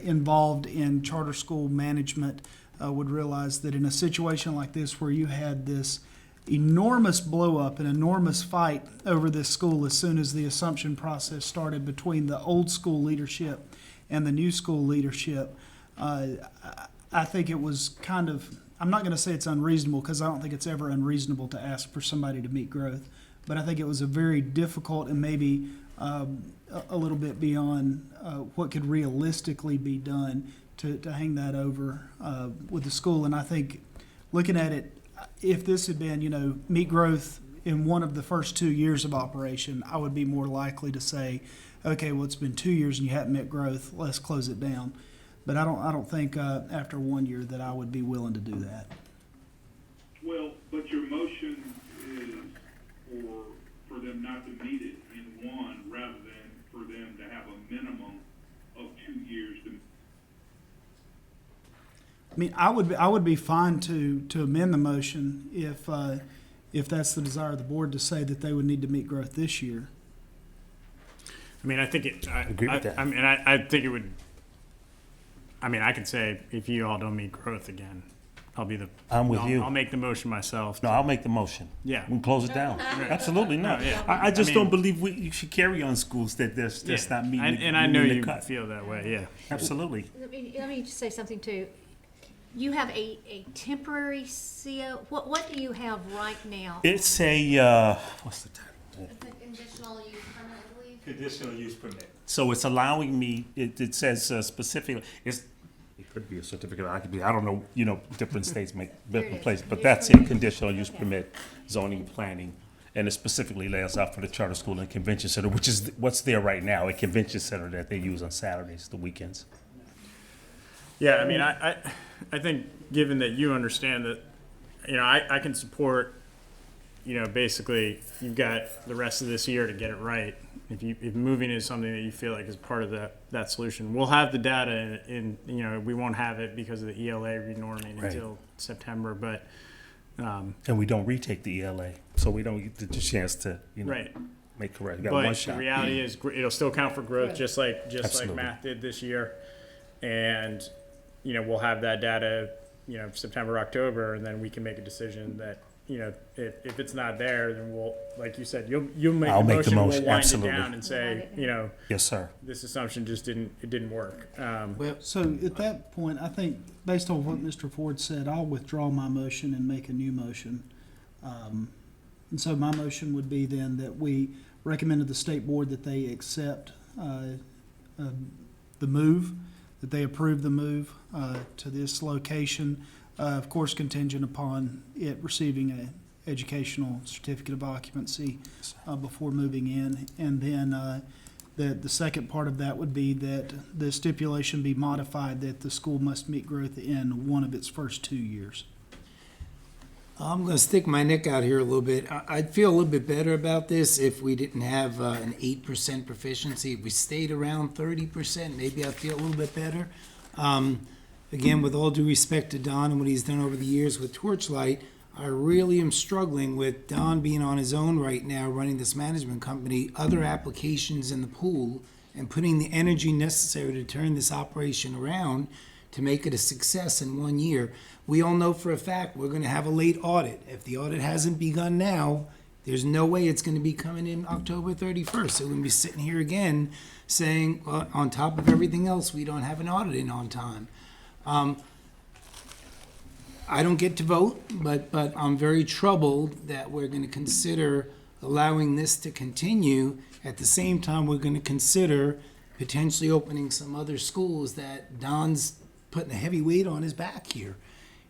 involved in charter school management would realize that in a situation like this where you had this enormous blow up, an enormous fight over this school as soon as the assumption process started between the old school leadership and the new school leadership, I think it was kind of, I'm not going to say it's unreasonable because I don't think it's ever unreasonable to ask for somebody to meet growth, but I think it was a very difficult and maybe a little bit beyond what could realistically be done to hang that over with the school. And I think looking at it, if this had been, meet growth in one of the first 2 years of operation, I would be more likely to say, okay, well, it's been 2 years and you haven't met growth, let's close it down. But I don't think after 1 year that I would be willing to do that. Well, but your motion is for them not to meet it in one rather than for them to have a minimum of 2 years to. I mean, I would be fine to amend the motion if that's the desire of the board to say that they would need to meet growth this year. I mean, I think it. I agree with that. I mean, I think it would. I mean, I could say if you all don't meet growth again, I'll be the. I'm with you. I'll make the motion myself. No, I'll make the motion. Yeah. We can close it down. Absolutely not. No, yeah. I just I mean- don't believe you should carry on schools that that's Yeah. not meeting. And I know meeting you the cut. feel that way. Yeah. Absolutely. Let me just say something too. You have a temporary CO. What do you have right now? It's a what's the title? It's a conditional use permit, I believe. Conditional use permit. So it's allowing me. It says specifically. It could be a certificate of occupancy. I don't know. Different states make different places, but that's it. Conditional use permit, zoning, planning, and it specifically lays out for the charter school and convention center, which is what's there right now. A convention center that they use on Saturdays, the weekends. Yeah, I mean, I think given that you understand that, I can support, basically you've got the rest of this year to get it right. If moving is something that you feel like is part of that solution, we'll have the data in we won't have it because of the ELA renorming Right. until September, but And we don't retake the ELA, so we don't get the chance to, Right. make correct. We got But one the shot. reality is, it'll still count for growth, just like Absolutely. math did this year. And, we'll have that data, September, October, and then we can make a decision that, if it's not there, then we'll, like you said, you'll make I'll the make the motion, we'll motion, wind absolutely. it down and say, Yes, sir. this assumption just didn't work. So at that point, I think, based on what Mr. Ford said, I'll withdraw my motion and make a new motion. And so my motion would be then that we recommended the state board that they accept the move, that they approve the move to this location, of course contingent upon it receiving a educational certificate of occupancy before moving in. And then the second part of that would be that the stipulation be modified that the school must meet growth in one of its first 2 years. I'm going to stick my neck out here a little bit. I'd feel a little bit better about this if we didn't have an 8% proficiency. If we stayed around 30%, maybe I'd feel a little bit better. Again, with all due respect to Don and what he's done over the years with Torchlight, I really am struggling with Don being on his own right now, running this management company, other applications in the pool, and putting the energy necessary to turn this operation around to make it a success in 1 year. We all know for a fact we're going to have a late audit. If the audit hasn't begun now, there's no way it's going to be coming in October 31st. So we're going to be sitting here again saying, on top of everything else, we don't have an audit in on time. I don't get to vote, but I'm very troubled that we're going to consider allowing this to continue. At the same time, we're going to consider potentially opening some other schools that Don's putting a heavy weight on his back here.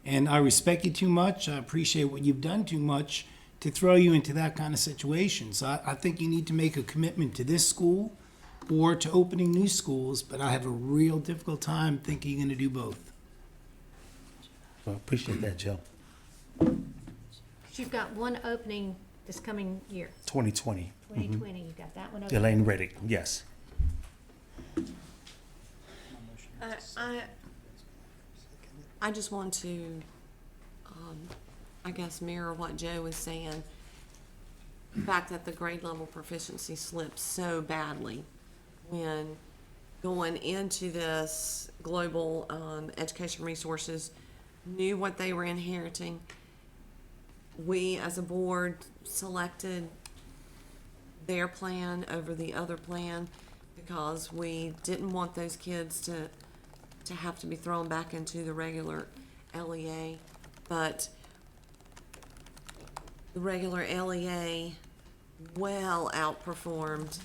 And I respect you too much. I appreciate what you've done too much to throw you into that kind of situation. So I think you need to make a commitment to this school or to opening new schools, but I have a real difficult time thinking you're going to do both. Well, appreciate that, Joe. You've got one opening this coming year, 2020. 2020, you've got that one open. Elaine Reddick, yes. I just want to, I guess, mirror what Joe was saying. The fact that the grade level proficiency slipped so badly when going into this global education resources knew what they were inheriting. We as a board selected their plan over the other plan because we didn't want those kids to have to be thrown back into the regular LEA. But the regular LEA well outperformed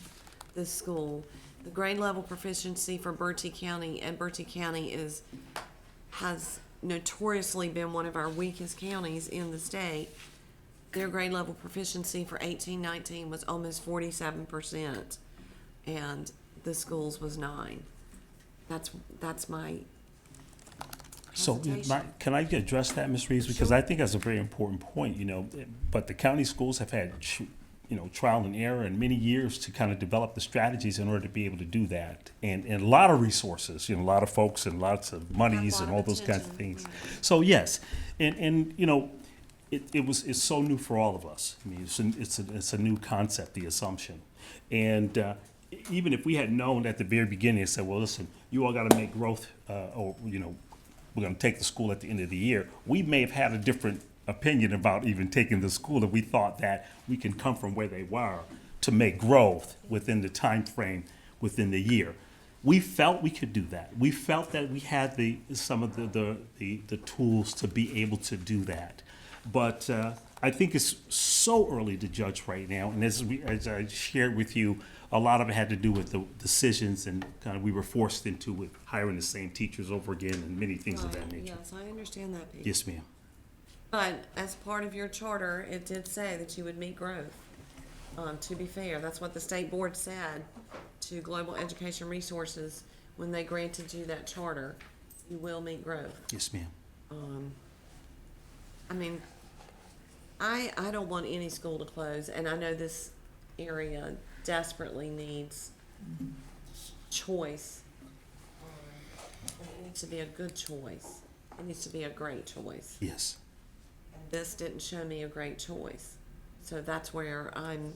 this school. The grade level proficiency for Bertie County, and Bertie County has notoriously been one of our weakest counties in the state. Their grade level proficiency for 18-19 was almost 47%, and the school's was 9%. That's my So hesitation. can I address that, Ms. Reeves? Because I think that's a very important point, but the county schools have had, trial and error and many years to kind of develop the strategies in order to be able to do that. And a lot of resources, a lot of folks and lots of monies and all those kinds of things. So yes, and it's so new for all of us. I mean, it's a new concept, the assumption. And even if we had known at the very beginning and said, well, listen, you all got to make growth, or we're going to take the school at the end of the year, we may have had a different opinion about even taking the school if we thought that we can come from where they were to make growth within the time frame within the year. We felt we could do that. We felt that we had some of the tools to be able to do that. But I think it's so early to judge right now. And as I shared with you, a lot of it had to do with the decisions and kind of we were forced into with hiring the same teachers over again and many things of that nature. Yes, I understand that piece. Yes, ma'am. But as part of your charter, it did say that you would meet growth. To be fair, that's what the state board said to Global Education Resources when they granted you that charter. You will meet growth. Yes, ma'am. I mean, I don't want any school to close, and I know this area desperately needs choice. It needs to be a good choice. It needs to be a great choice. Yes. And this didn't show me a great choice. So that's where I'm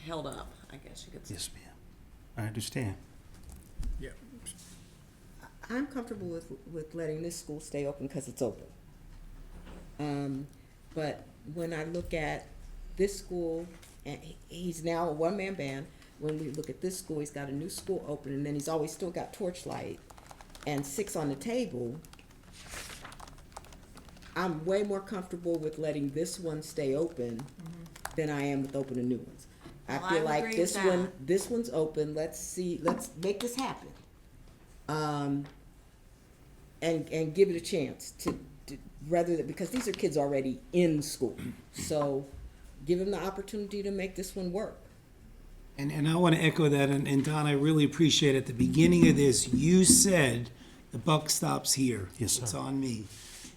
held up, I guess you could say. Yes, ma'am. I understand. Yeah. I'm comfortable with letting this school stay open because it's open. But when I look at this school, and he's now a one-man band. When we look at this school, he's got a new school open, and then he's always still got Torchlight and 6 on the table. I'm way more comfortable with letting this one stay open than I am with opening new ones. Well, I I feel would like agree this with one, that. this one's open. Let's make this happen. And give it a chance to rather than, because these are kids already in school. So give them the opportunity to make this one work. And I want to echo that, and Don, I really appreciate at the beginning of this, you said the buck stops here. Yes, sir. It's on me.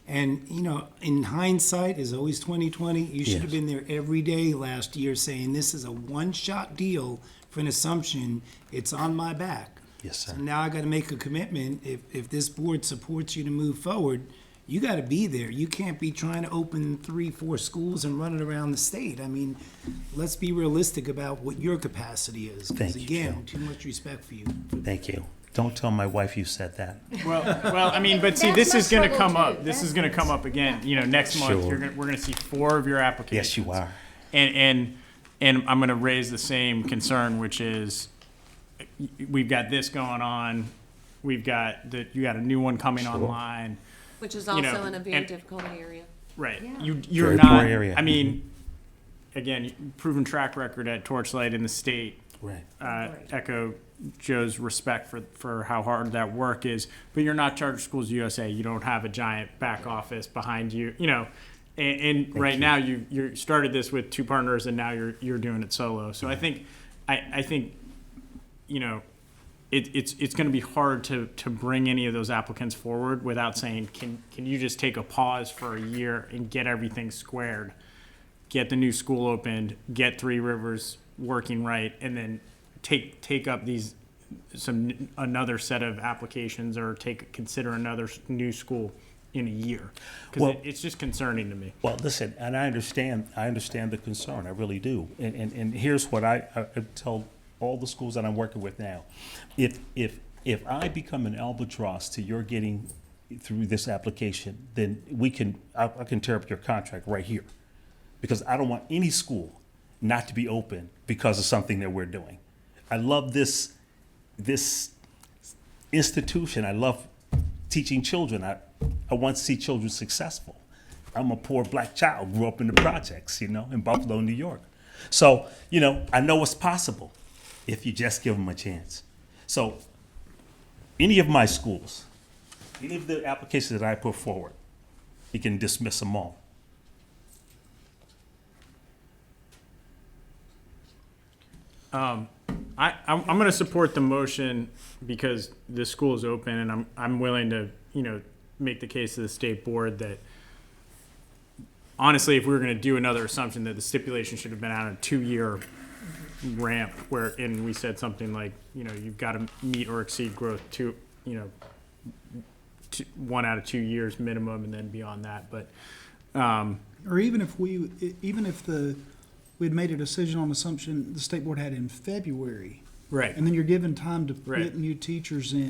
And, you know, in hindsight, is always 2020, you should have Yes. been there every day last year saying this is a one-shot deal for an assumption, it's on my back. Yes, sir. So now I got to make a commitment, if this board supports you to move forward, you got to be there. You can't be trying to open 3-4 schools and running around the state. I mean, let's be realistic about what your capacity is. 'Cause Thank you, again, Joe. too much respect for you. Thank you. Don't tell my wife you said that. Well, I mean, but see, That's this my is gonna struggle come too. up, this is gonna come up again, you know, next month, Sure. we're gonna see 4 of your applications. Yes, you are. And I'm gonna raise the same concern, which is, we've got this going on, you got a new one coming Sure. online, Which is You know, also in a very and- difficult area. right? Yeah. You're Very not, poor area. I mean, again, proven track record at Torchlight in the state, Right. echo Joe's respect for how hard that work is, but you're not Charter Schools USA. You don't have a giant back office behind you, you know. And right now you started this with 2 partners, and now you're doing it solo. So I think, you know, it's going to be hard to bring any of those applicants forward without saying, can you just take a pause for a year and get everything squared, get the new school opened, get Three Rivers working right, and then take up another set of applications, or consider another new school in a year, because Well- it's just concerning to me. Well, listen, and I understand the concern, I really do. And here's what I tell all the schools that I'm working with now. If I become an albatross to your getting through this application, then I can tear up your contract right here. Because I don't want any school not to be open because of something that we're doing. I love this institution. I love teaching children. I want to see children successful. I'm a poor black child, grew up in the projects, you know, in Buffalo, New York. So, you know, I know it's possible if you just give them a chance. So, any of my schools, any of the applications that I put forward, you can dismiss them all. I'm going to support the motion because the school is open, and I'm willing to, you know, make the case to the state board that, honestly, if we were going to do another assumption, that the stipulation should have been on a 2-year ramp, wherein we said something like, you know, you've got to meet or exceed growth to, you know, 1 out of 2 years minimum, and then beyond that. But Or even if we'd made a decision on assumption the state board had in February, right, and then you're given time to Right. get new teachers in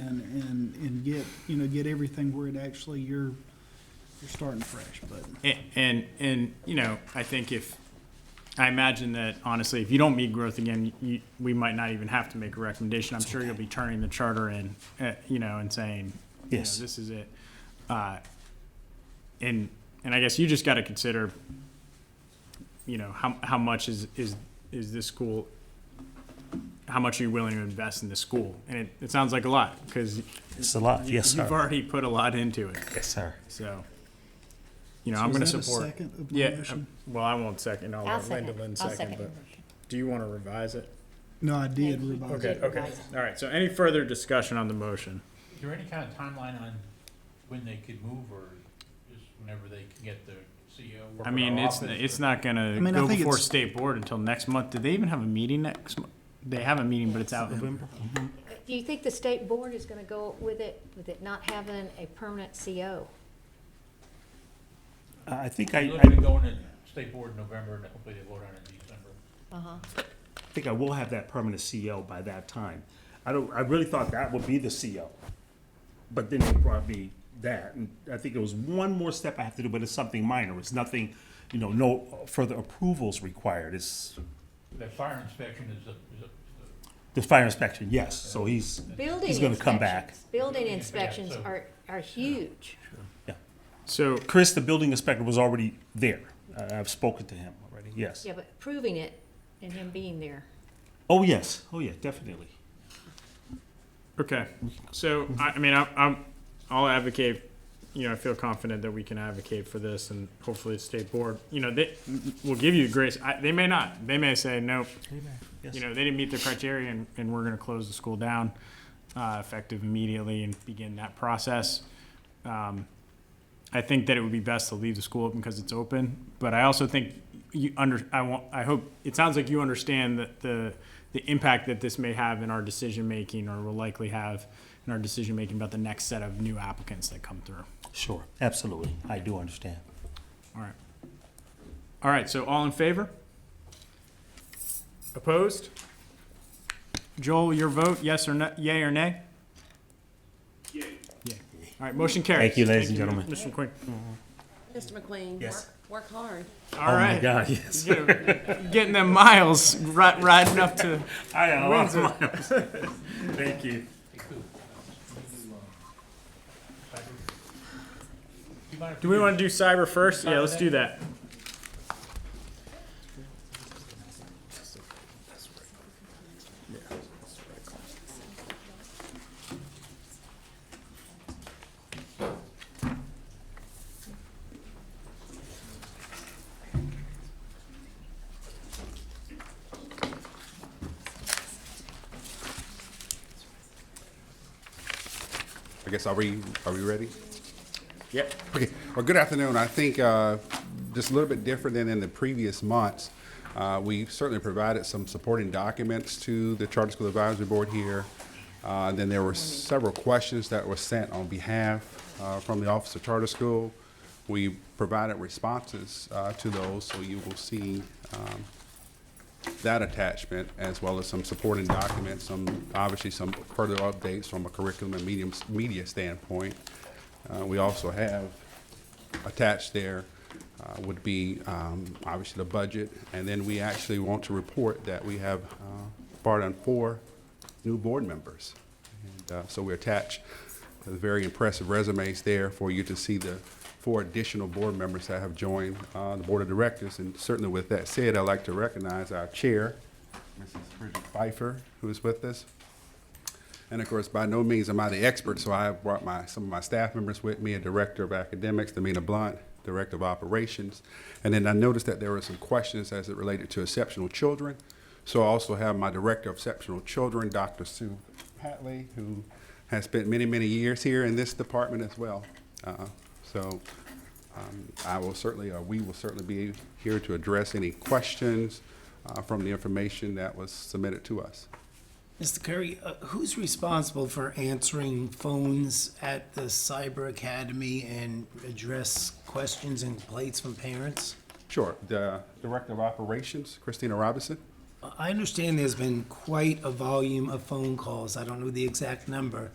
and get everything where it actually you're starting fresh. But and you know, I imagine that, honestly, if you don't meet growth again, we might not even have to make a recommendation. I'm sure you'll be turning the charter in, you know, and saying, you know, Yes. this is it. And I guess you just got to consider, you know, how much is this school, how much are you willing to invest in this school? And it sounds like a lot, because It's a lot, yes, sir. you've already put a lot into it. Yes, sir. So, you know, So I'm is going to that a support. second of my Yeah, motion? well, I won't second. I'll let second. Linda Lynn I'll second. second But your motion. do you want to revise it? no, I did Thank you. revise Okay, it. okay. All right, so any further discussion on the motion? Is there any kind of timeline on when they could move, or just whenever they can get the CEO? work I with mean, our it's office, or- not gonna I mean, I go think before it's- state board until next month. Do they even have a meeting next month? They have a meeting, but it's out. November? Do you think the state board is gonna go with it not having a permanent CO? I think You're looking to go in state board in November, and hopefully they vote on it in December. I think I will have that permanent CO by that time. I really thought that would be the CO. But then they brought me that, and I think there was one more step I have to do, but it's something minor. It's nothing, no further approvals required. It's That fire inspection is a the fire inspection, yes. So he's gonna come back. Building inspections are huge. So, Chris, the building inspector, was already there. I've spoken to him already, yes. Yeah, but proving it and him being there. Oh, yes. Oh, yeah, definitely. okay, so, I mean, I'll advocate, I feel confident that we can advocate for this, and hopefully the state board, they will give you grace. They may not. They may say, nope, Yes. they didn't meet the criteria, and we're gonna close the school down, effective immediately and begin that process. I think that it would be best to leave the school open because it's open, but I also think I hope, it sounds like you understand that the impact that this may have in our decision-making, or will likely have in our decision-making about the next set of new applicants that come through. Sure, absolutely. I do understand. All right. All right, so all in favor? Opposed? Joel, your vote, yes or no, yay or nay? Yay. Yay. All right, motion carries. Thank you, ladies and gentlemen. Mr. McQueen. Mr. McQueen, Yes. work hard. All right. Oh, my God, yes. Getting them miles, riding up to I got a lot Windsor. of miles. Thank you. Do we want to do cyber first? Yeah, let's do that. I guess, are we ready? Yep. Okay, well, good afternoon. I think just a little bit different than in the previous months. We certainly provided some supporting documents to the Charter School Advisory Board here. Then there were several questions that were sent on behalf from the Office of Charter School. We provided responses to those, so you will see that attachment, as well as some supporting documents, obviously some further updates from a curriculum and media standpoint. We also have attached there would be obviously the budget, and then we actually want to report that we have brought on 4 new board members. And so we attach the very impressive resumes there for you to see the 4 additional board members that have joined the board of directors. And certainly with that said, I'd like to recognize our chair, Mrs. Bridget Pfeiffer, who is with us. And of course, by no means am I the expert, so I have brought some of my staff members with me, a director of academics, Damina Blunt, director of operations. And then I noticed that there were some questions as it related to exceptional children. So I also have my director of exceptional children, Dr. Sue Hatley, who has spent many, many years here in this department as well. I will certainly, we will certainly be here to address any questions from the information that was submitted to us. Mr. Curry, who's responsible for answering phones at the Cyber Academy and address questions and complaints from parents? Sure. The Director of Operations, Christina Robinson. I understand there's been quite a volume of phone calls, I don't know the exact number,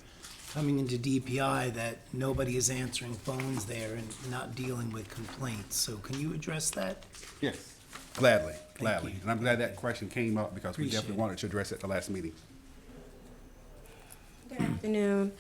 coming into DPI that nobody is answering phones there and not dealing with complaints. So can you address that? Yes. Gladly. you. And I'm glad that question came up because we Appreciate definitely it. wanted to address it at the last meeting. Good afternoon.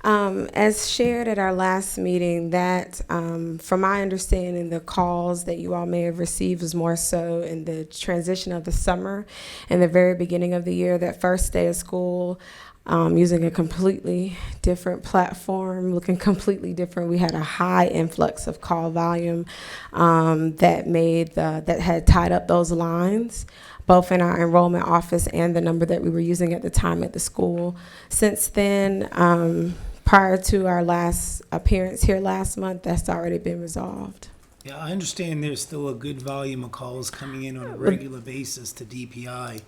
As shared at our last meeting, that from my understanding, the calls that you all may have received was more so in the transition of the summer and the very beginning of the year, that first day of school, using a completely different platform, looking completely different. We had a high influx of call volume that had tied up those lines, both in our enrollment office and the number that we were using at the time at the school. Since then, prior to our last appearance here last month, that's already been resolved. Yeah, I understand there's still a good volume of calls coming in on a regular basis to DPI.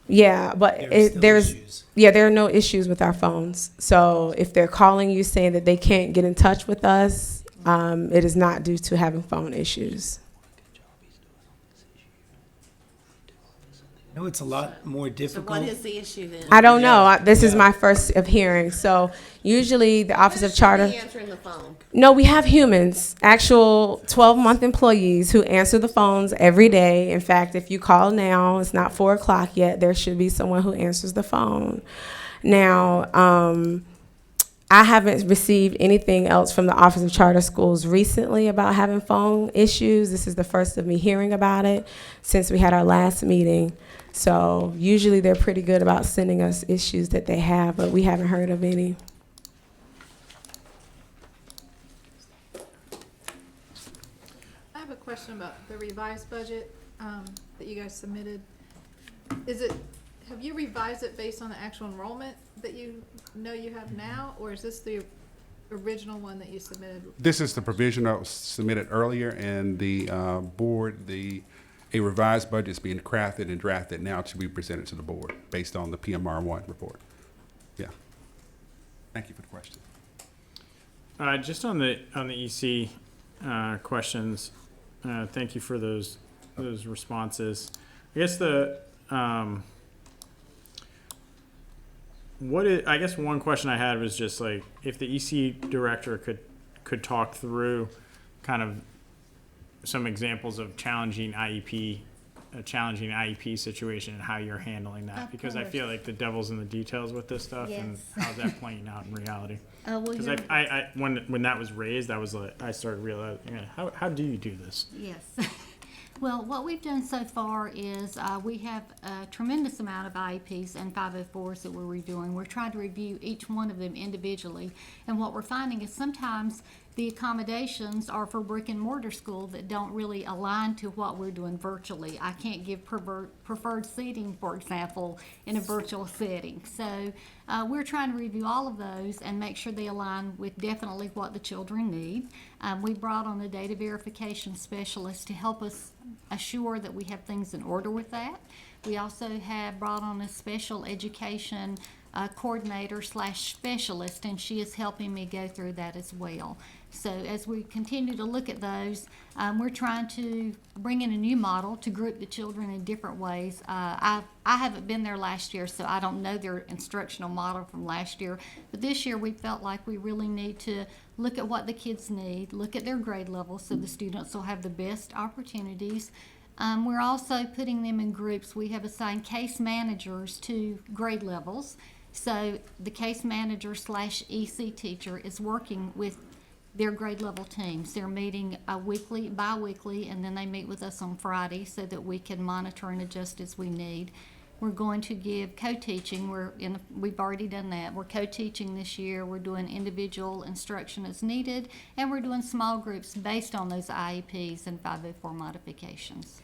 Yeah, but There are still issues. there are no issues with our phones. So if they're calling you saying that they can't get in touch with us, It is not due to having phone issues. No, it's a lot more So difficult. what is the issue then? I don't know. This is my first of hearing. So usually the Office of Who Charter. should be answering the phone? No, we have humans, actual 12-month employees who answer the phones every day. In fact, if you call now, it's not 4 o'clock yet, there should be someone who answers the phone. Now, I haven't received anything else from the Office of Charter Schools recently about having phone issues. This is the first of me hearing about it since we had our last meeting. So usually they're pretty good about sending us issues that they have, but we haven't heard of any. I have a question about the revised budget that you guys submitted. Have you revised it based on the actual enrollment that you know you have now, or is this the original one that you submitted? This is the provision that was submitted earlier, and the board, a revised budget is being crafted and drafted now to be presented to the board based on the PMR1 report. Yeah. Thank you for the question. Just on the EC questions, thank you for those responses. I guess I guess one question I had was just like if the EC director could talk through kind of some examples of challenging IEP situation and how you're handling that, Of because I course. feel like the devil's in the details with this stuff, and Yes. how's that playing out in reality? Well, Because you're- when that was raised, I was like, I started realizing, how do you do this? Yes. Well, what we've done so far is we have a tremendous amount of IEPs and 504s that we're redoing. We're trying to review each one of them individually. And what we're finding is sometimes the accommodations are for brick and mortar school that don't really align to what we're doing virtually. I can't give preferred seating, for example, in a virtual setting. So we're trying to review all of those and make sure they align with definitely what the children need. We brought on a data verification specialist to help us assure that we have things in order with that. We also have brought on a special education coordinator / specialist, and she is helping me go through that as well. So as we continue to look at those, we're trying to bring in a new model to group the children in different ways. I haven't been there last year, so I don't know their instructional model from last year. But this year we felt like we really need to look at what the kids need, look at their grade levels so the students will have the best opportunities. We're also putting them in groups. We have assigned case managers to grade levels. So the case manager / EC teacher is working with their grade level teams. They're meeting bi-weekly, and then they meet with us on Friday so that we can monitor and adjust as we need. We're going to give co-teaching. We've already done that. We're co-teaching this year. We're doing individual instruction as needed, and we're doing small groups based on those IEPs and 504 modifications.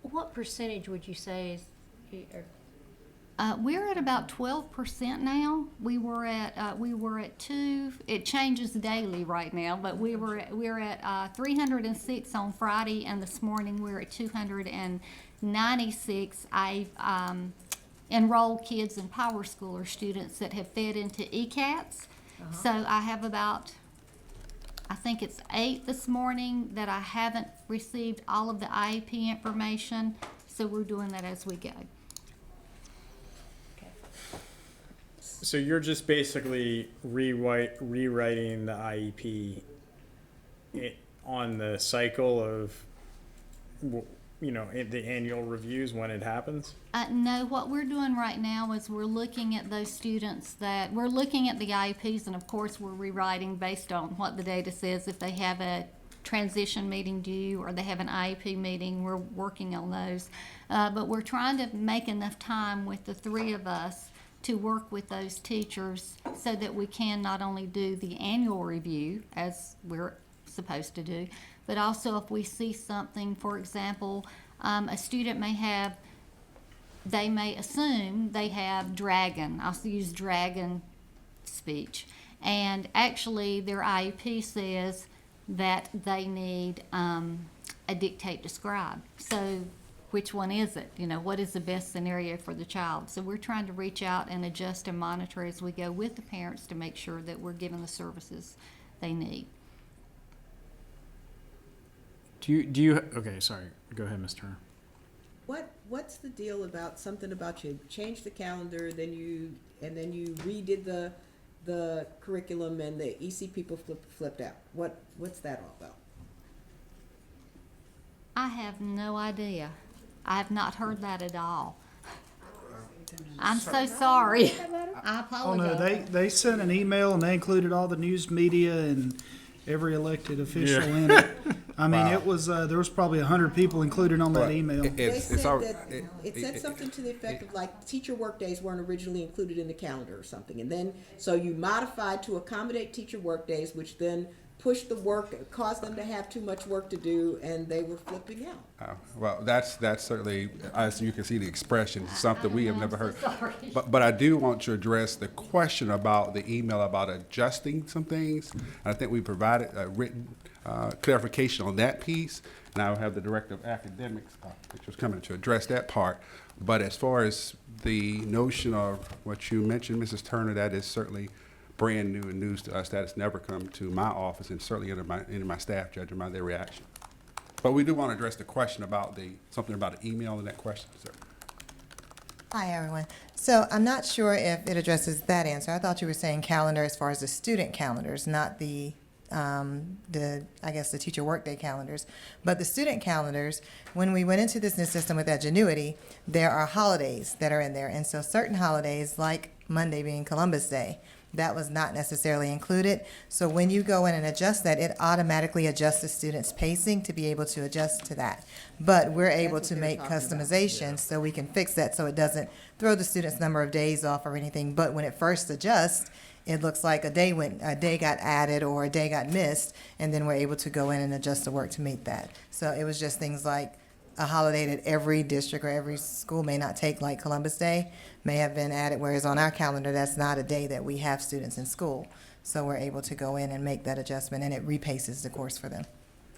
What percentage would you say is, We're at about 12% now. We were at 2. It changes daily right now, but we're at 306 on Friday, and this morning we're at 296. I've enrolled kids in Power Schooler students that have fed into ECATS. So I have about, I think it's 8 this morning that I haven't received all of the IEP information. So we're doing that as we go. So you're just basically rewriting the IEP on the cycle of, the annual reviews when it happens? No, what we're doing right now is we're looking at those students we're looking at the IEPs, and of course we're rewriting based on what the data says. If they have a transition meeting due or they have an IEP meeting, we're working on those. But we're trying to make enough time with the 3 of us to work with those teachers so that we can not only do the annual review as we're supposed to do, but also if we see something, for example, a student they may assume they have dragon. I'll use dragon speech. And actually their IEP says that they need a dictate describe. So which one is it? What is the best scenario for the child? So we're trying to reach out and adjust and monitor as we go with the parents to make sure that we're giving the services they need. Do you, okay, sorry, go ahead, Ms. Turner. What's the deal about something about you changed the calendar, then you redid the curriculum and the EC people flipped out? What's that all about? I have no idea. I have not heard that at all. I'm so sorry. I Oh, no, apologize. they sent an email and they included all the news media and every elected official in it. I mean, Wow. it was, there was probably 100 people included on that Well, email. They said that, it said something to the effect of like, teacher work days weren't originally included in the calendar or something. And then, so you modified to accommodate teacher work days, which then pushed the work, caused them to have too much work to do, and they were flipping out. Well, that's certainly, as you can see, the expression, something we have never heard. sorry. But I do want to address the question about the email about adjusting some things. I think we provided a written clarification on that piece, and I'll have the Director of Academics, which was coming to address that part. But as far as the notion of what you mentioned, Mrs. Turner, that is certainly brand new and news to us. That has never come to my office and certainly into my staff judgment by their reaction. But we do want to address the question about something about an email in that question, sir. Hi, everyone. So I'm not sure if it addresses that answer. I thought you were saying calendar as far as the student calendars, not the teacher workday calendars. But the student calendars, when we went into this new system with Edgenuity, there are holidays that are in there. And so certain holidays, like Monday being Columbus Day, that was not necessarily included. So when you go in and adjust that, it automatically adjusts the student's pacing to be able to adjust to that. But we're able to make customizations so we can fix that so it doesn't throw the student's number of days off or anything. But when it first adjusts, it looks like a day got added or a day got missed, and then we're able to go in and adjust the work to meet that. So it was just things like a holiday that every district or every school may not take, like Columbus Day, may have been added, whereas on our calendar, that's not a day that we have students in school. So we're able to go in and make that adjustment, and it repaces the course for them.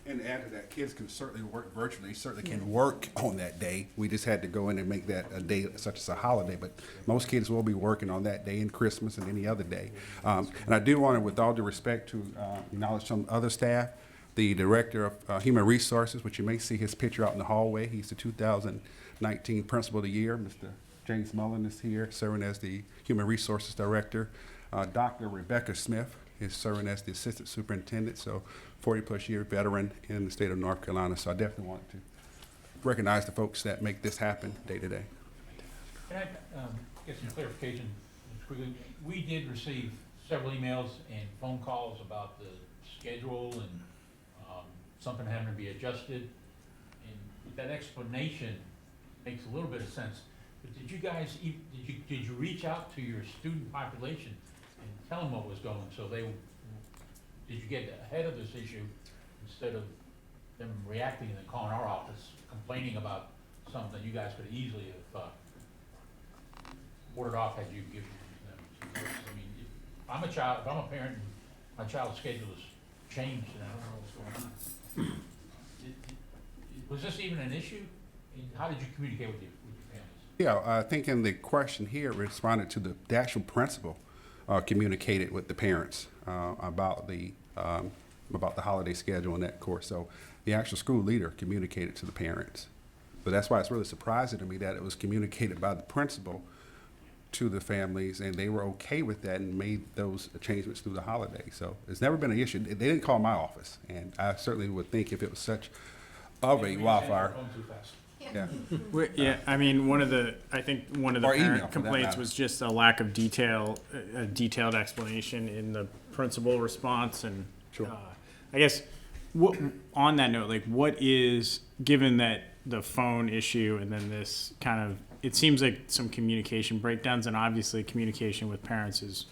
And to add to that, kids can certainly work virtually, certainly can work on that day. We just had to go in and make that a day such as a holiday, but most kids will be working on that day and Christmas and any other day. And I do want to, with all due respect, to acknowledge some other staff. The Director of Human Resources, which you may see his picture out in the hallway. He's the 2019 Principal of the Year. Mr. James Mullen is here, serving as the Human Resources Director. Dr. Rebecca Smith is serving as the Assistant Superintendent, so 40-plus year veteran in the state of North Carolina. So I definitely wanted to recognize the folks that make this happen day to day. Can I get some clarification? Quickly? We did receive several emails and phone calls about the schedule and something having to be adjusted. And that explanation makes a little bit of sense. But did you guys, did you reach out to your student population and tell them what was going? So did you get ahead of this issue instead of them reacting and then calling our office, complaining about something you guys could easily have warded off had you given them some notice? I mean, if I'm a parent and my child's schedule is changed and I don't know what's going on. Was this even an issue? And how did you communicate with your families? Yeah, I think in the question here responded to the actual principal communicated with the parents about the holiday schedule and that course. So the actual school leader communicated to the parents. So that's why it's really surprising to me that it was communicated by the principal to the families, and they were okay with that and made those changements through the holiday. So it's never been an issue. They didn't call my office, and I certainly would think if it was such of a wildfire. Yeah. Yeah, I mean, I think one of the Or email, parent for that complaints matter. was just a lack of detail, a detailed explanation in the principal response. And I guess on that note, like, what is, given that the phone issue and then this kind of, it seems like some communication breakdowns, and obviously communication with parents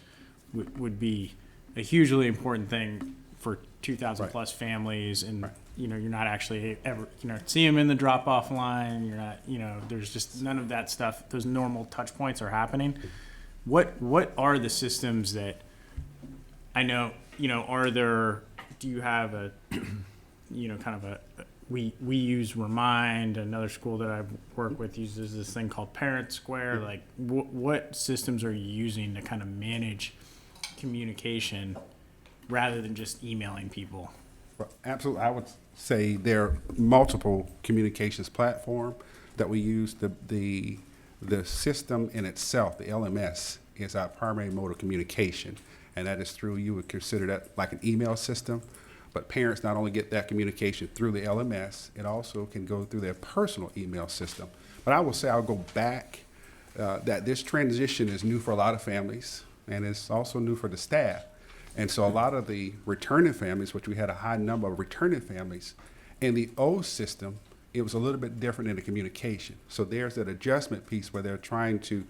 would be a hugely important thing for 2,000 plus families, and you're not actually ever see them in the drop-off line. You're not, there's just none of that stuff. Those normal touch points are happening. What are the systems that I know? Do you have a kind of we use Remind. Another school that I work with uses this thing called Parent Square. Like, what systems are you using to kind of manage communication rather than just emailing people? Well, absolutely. I would say there are multiple communications platform that we use. The system in itself, the LMS, is our primary mode of communication, and that is through, you would consider that like an email system. But parents not only get that communication through the LMS, it also can go through their personal email system. But I will say, I'll go back, that this transition is new for a lot of families, and it's also new for the staff. And so a lot of the returning families, which we had a high number of returning families, in the old system, it was a little bit different in the communication. So there's that adjustment piece where they're trying to,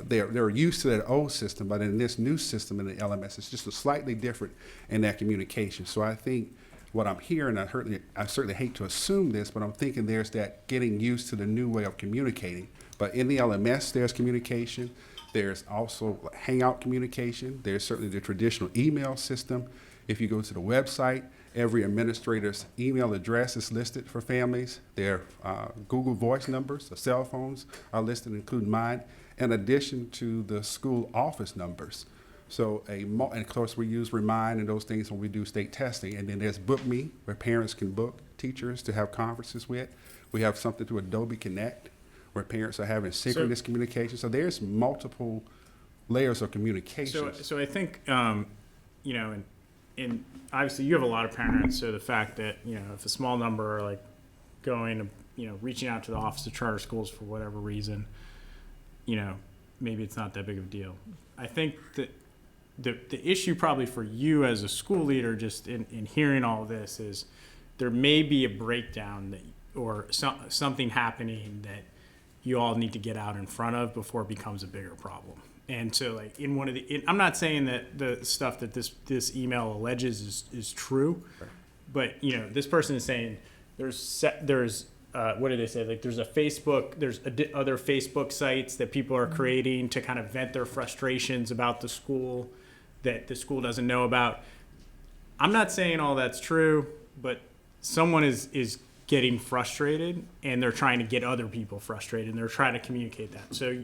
they're used to that old system, but in this new system in the LMS, it's just a slightly different in that communication. So I think what I'm hearing, I certainly hate to assume this, but I'm thinking there's that getting used to the new way of communicating. But in the LMS, there's communication. There's also Hangout communication. There's certainly the traditional email system. If you go to the website, every administrator's email address is listed for families. Their Google Voice numbers, the cell phones are listed, including mine, in addition to the school office numbers. So, and of course, we use Remind and those things when we do state testing. And then there's Book Me, where parents can book teachers to have conferences with. We have something to Adobe Connect, where parents are having synchronous communication. So there's multiple layers of communication. So I think, you know, and obviously you have a lot of parents, so the fact that, you know, if a small number are like going to, you know, reaching out to the Office of Charter Schools for whatever reason, you know, maybe it's not that big of a deal. I think that the issue probably for you as a school leader, just in hearing all of this, is there may be a breakdown that, or something happening that you all need to get out in front of before it becomes a bigger problem. And so, like, in one of the, I'm not saying that the stuff that this email alleges is true, right. But, you know, this person is saying there's what did they say? Like, there's a Facebook, there's other Facebook sites that people are creating to kind of vent their frustrations about the school that the school doesn't know about. I'm not saying all that's true, but someone is getting frustrated, and they're trying to get other people frustrated, and they're trying to communicate that. So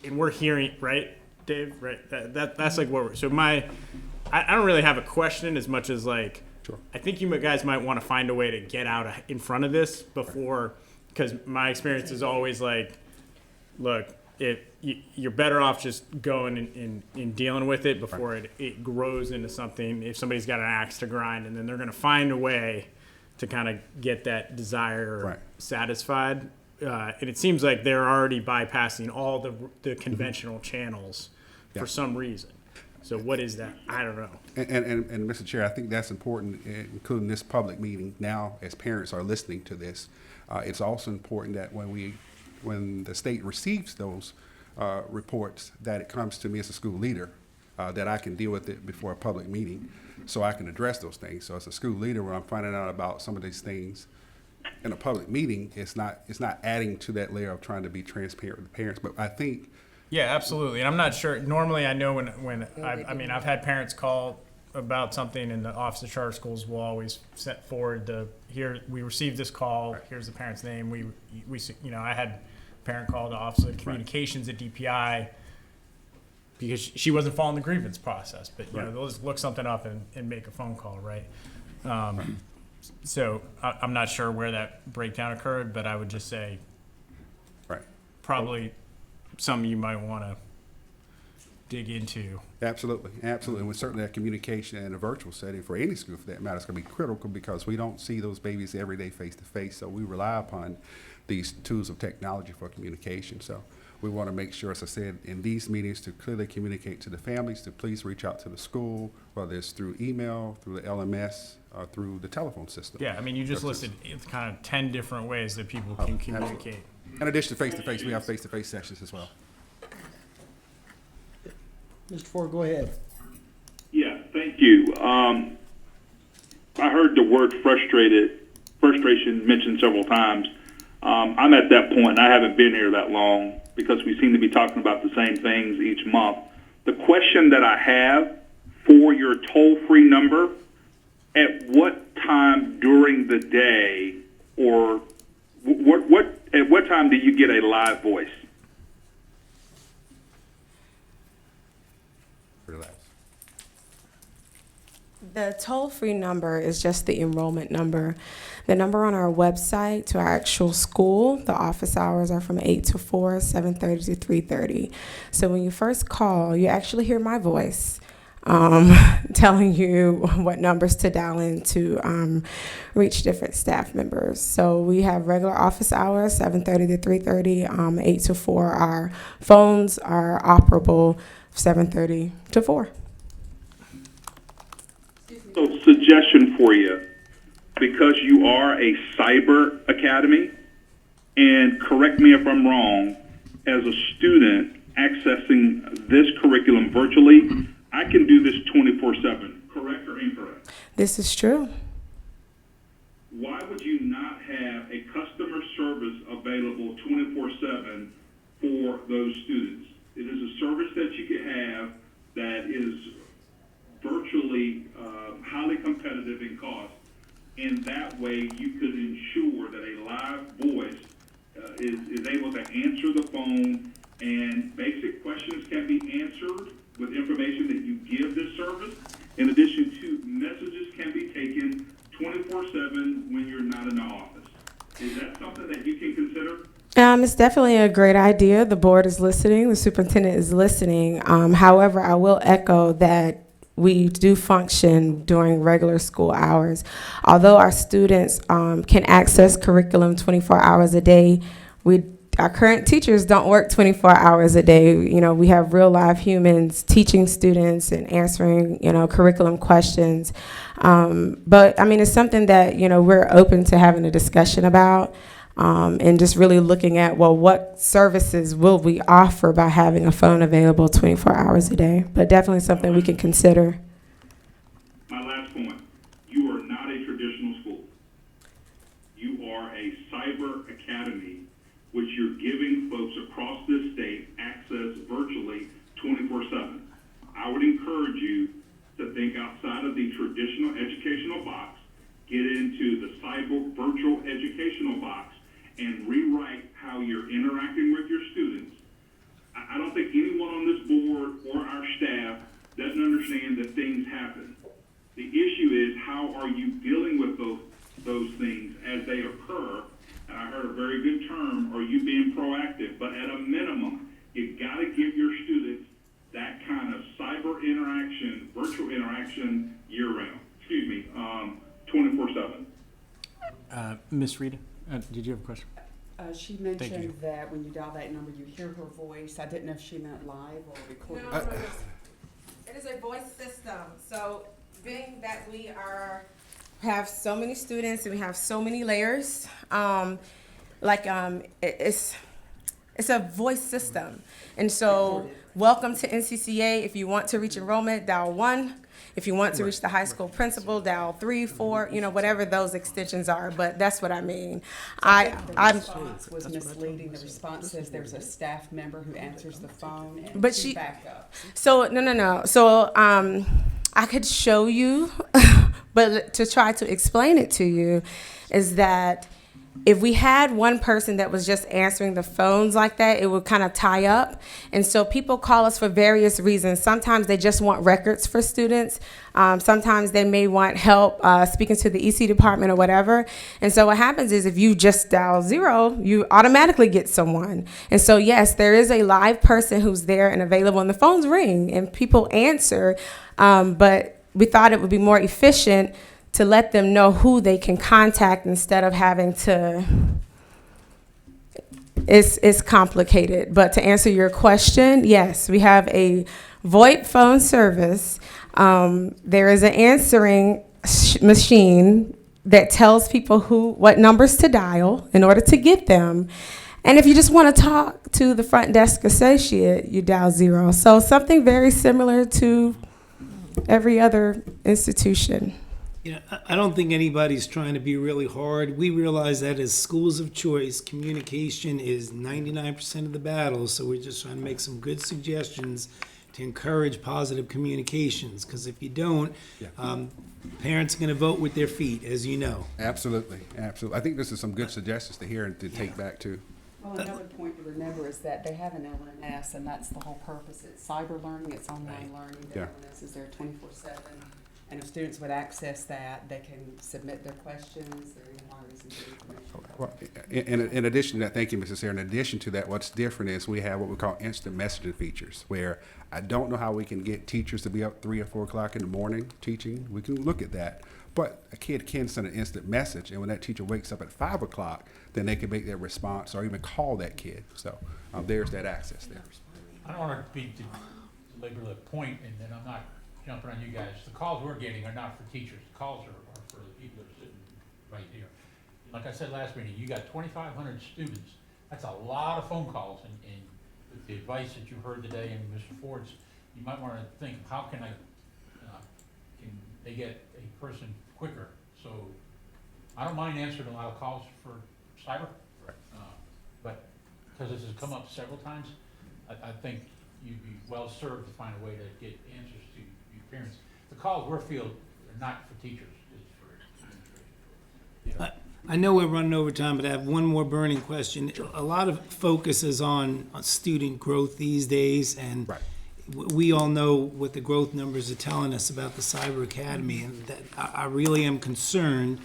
and we're hearing, right, Dave, right? That's like what we're, so I don't really have a question as much as like, sure. I think you guys might want to find a way to get out in front of this before, because my experience is always like, look, you're better off just going and dealing with it before it grows into something. If somebody's got an axe to grind, and then they're going to find a way to kind of get that desire satisfied. And it seems like they're already bypassing all the conventional channels for some reason. So what is that? I don't know. And Mr. Chair, I think that's important, including this public meeting now, as parents are listening to this. It's also important that when the state receives those reports, that it comes to me as a school leader, that I can deal with it before a public meeting, so I can address those things. So as a school leader, when I'm finding out about some of these things in a public meeting, it's not adding to that layer of trying to be transparent with the parents. But I think, yeah, absolutely. And I'm not sure. Normally, I know when I've had parents call about something, and the Office of Charter Schools will always set forward we received this call. Here's the parent's name. We you know, I had a parent call the Office of Communications at DPI because she wasn't following the grievance process. But you know, they'll just look something up and make a phone call, right? So I'm not sure where that breakdown occurred, but I would just say, probably some you might want to dig into. Absolutely. And certainly that communication in a virtual setting for any school, for that matter, is going to be critical, because we don't see those babies every day face to face. So we rely upon these tools of technology for communication. So we want to make sure, as I said, in these meetings, to clearly communicate to the families to please reach out to the school, whether it's through email, through the LMS, or through the telephone system. Yeah, I mean, you just listed kind of 10 different ways that people can communicate. In addition to face-to-face, we have face-to-face sessions as well. Mr. Ford, go ahead. Yeah, thank you. I heard the word frustration mentioned several times. I'm at that point, and I haven't been here that long, because we seem to be talking about the same things each month. The question that I have for your toll-free number, at what time during the day, or at what time do you get a live voice? The toll-free number is just the enrollment number. The number on our website to our actual school, the office hours are from 8 to 4, 7:30 to 3:30. So when you first call, you actually hear my voice telling you what numbers to dial in to reach different staff members. So we have regular office hours, 7:30 to 3:30, 8 to 4. Our phones are operable 7:30 to 4. So, suggestion for you, because you are a cyber academy, and correct me if I'm wrong, as a student accessing this curriculum virtually, I can do this 24/7, correct or incorrect? This is true. Why would you not have a customer service available 24/7 for those students? It is a service that you can have that is virtually highly competitive in cost, and that way you could ensure that a live voice is able to answer the phone, and basic questions can be answered with information that you give this service. In addition to, messages can be taken 24/7 when you're not in the office. Is that something that you can consider? It's definitely a great idea. The board is listening. The superintendent is listening. However, I will echo that we do function during regular school hours. Although our students can access curriculum 24 hours a day, our current teachers don't work 24 hours a day. You know, we have real live humans teaching students and answering, curriculum questions. But I mean, it's something that, we're open to having a discussion about. And just really looking at, well, what services will we offer by having a phone available 24 hours a day? But definitely something we can consider. My last point, you are not a traditional school. You are a cyber academy, which you're giving folks across this state access virtually 24/7. I would encourage you to think outside of the traditional educational box, get into the cyber virtual educational box, and rewrite how you're interacting with your students. I don't think anyone on this board or our staff doesn't understand that things happen. The issue is, how are you dealing with those things as they occur? And I heard a very good term, are you being proactive? But at a minimum, you got to give your students that kind of cyber interaction, virtual interaction year-round. 24/7. Ms. Rita, did you have a question? She you. mentioned that when you dial that number, you hear her voice. I didn't know if she meant live or recorded. No, it is a voice system. So being that we have so many students and we have so many layers, it's a voice system. And so welcome to NCCA. If you want to reach enrollment, dial 1. If you want to reach the high school principal, dial 3, 4, whatever those extensions are. But that's what I mean. The response was misleading. The response says there's a staff member who answers the phone and But two backup. So no. So I could show you, but to try to explain it to you is that if we had one person that was just answering the phones like that, it would kind of tie up. And so people call us for various reasons. Sometimes they just want records for students. Sometimes they may want help speaking to the EC department or whatever. And so what happens is if you just dial 0, you automatically get someone. And so, yes, there is a live person who's there and available, and the phones ring and people answer. But we thought it would be more efficient to let them know who they can contact instead of having to, it's complicated. But to answer your question, yes, we have a VoIP phone service. There is an answering machine that tells people what numbers to dial in order to get them. And if you just want to talk to the front desk associate, you dial 0. So something very similar to every other institution. I don't think anybody's trying to be really hard. We realize that as schools of choice, communication is 99% of the battle. So we're just trying to make some good suggestions to encourage positive communications. Because if you don't, parents are going to vote with their feet, as you know. Absolutely. I think this is some good suggestions to hear and to take back too. Well, another point to remember is that they have an LMS, and that's the whole purpose. It's cyber learning, it's online learning. The LMS is there 24/7. And if students would access that, they can submit their questions, their inquiries, and get information. Well, in addition to that, thank you, Mrs. Sarah. In addition to that, what's different is we have what we call instant messaging features, where I don't know how we can get teachers to be up 3 or 4 o'clock in the morning teaching. We can look at that. But a kid can send an instant message, and when that teacher wakes up at 5 o'clock, then they can make their response or even call that kid. So there's that access there. I don't want to belabor the point, and then I'm not jumping on you guys. The calls we're getting are not for teachers. The calls are for the people that are sitting right here. Like I said last meeting, you got 2,500 students. That's a lot of phone calls, and with the advice that you heard today and Mr. Ford's, you might want to think, how can can they get a person quicker? So I don't mind answering a lot of calls for cyber, but because this has come up several times, I think you'd be well served to find a way to get answers to your parents. The calls we're fielding are not for teachers, it's for administration. I know we're running over time, but I have one more burning question. A lot of focus is on student growth these days, and we all know what the growth numbers are telling us about the Cyber Academy, and that I really am concerned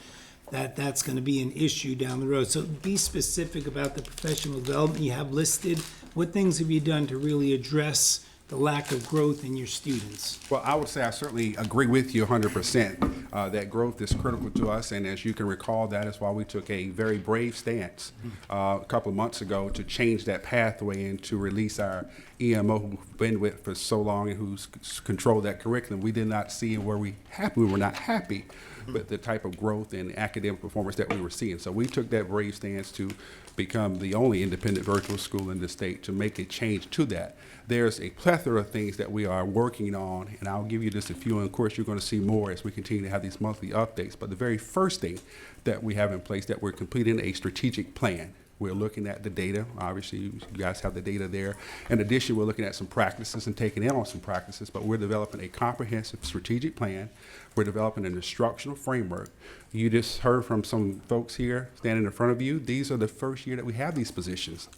that that's going to be an issue down the road. So be specific about the professional development you have listed. What things have you done to really address the lack of growth in your students? Well, I would say I certainly agree with you 100%. That growth is critical to us, and as you can recall, that is why we took a very brave stance a couple of months ago to change that pathway and to release our EMO who've been with for so long and who's controlled that curriculum. We did not see where we were not happy with the type of growth and academic performance that we were seeing. So we took that brave stance to become the only independent virtual school in the state to make a change to that. There's a plethora of things that we are working on, and I'll give you just a few, and of course you're going to see more as we continue to have these monthly updates. But the very first thing that we have in place, that we're completing a strategic plan. We're looking at the data. Obviously, you guys have the data there. In addition, we're looking at some practices and taking in on some practices, but we're developing a comprehensive strategic plan. We're developing an instructional framework. You just heard from some folks here standing in front of you. These are the first year that we have these positions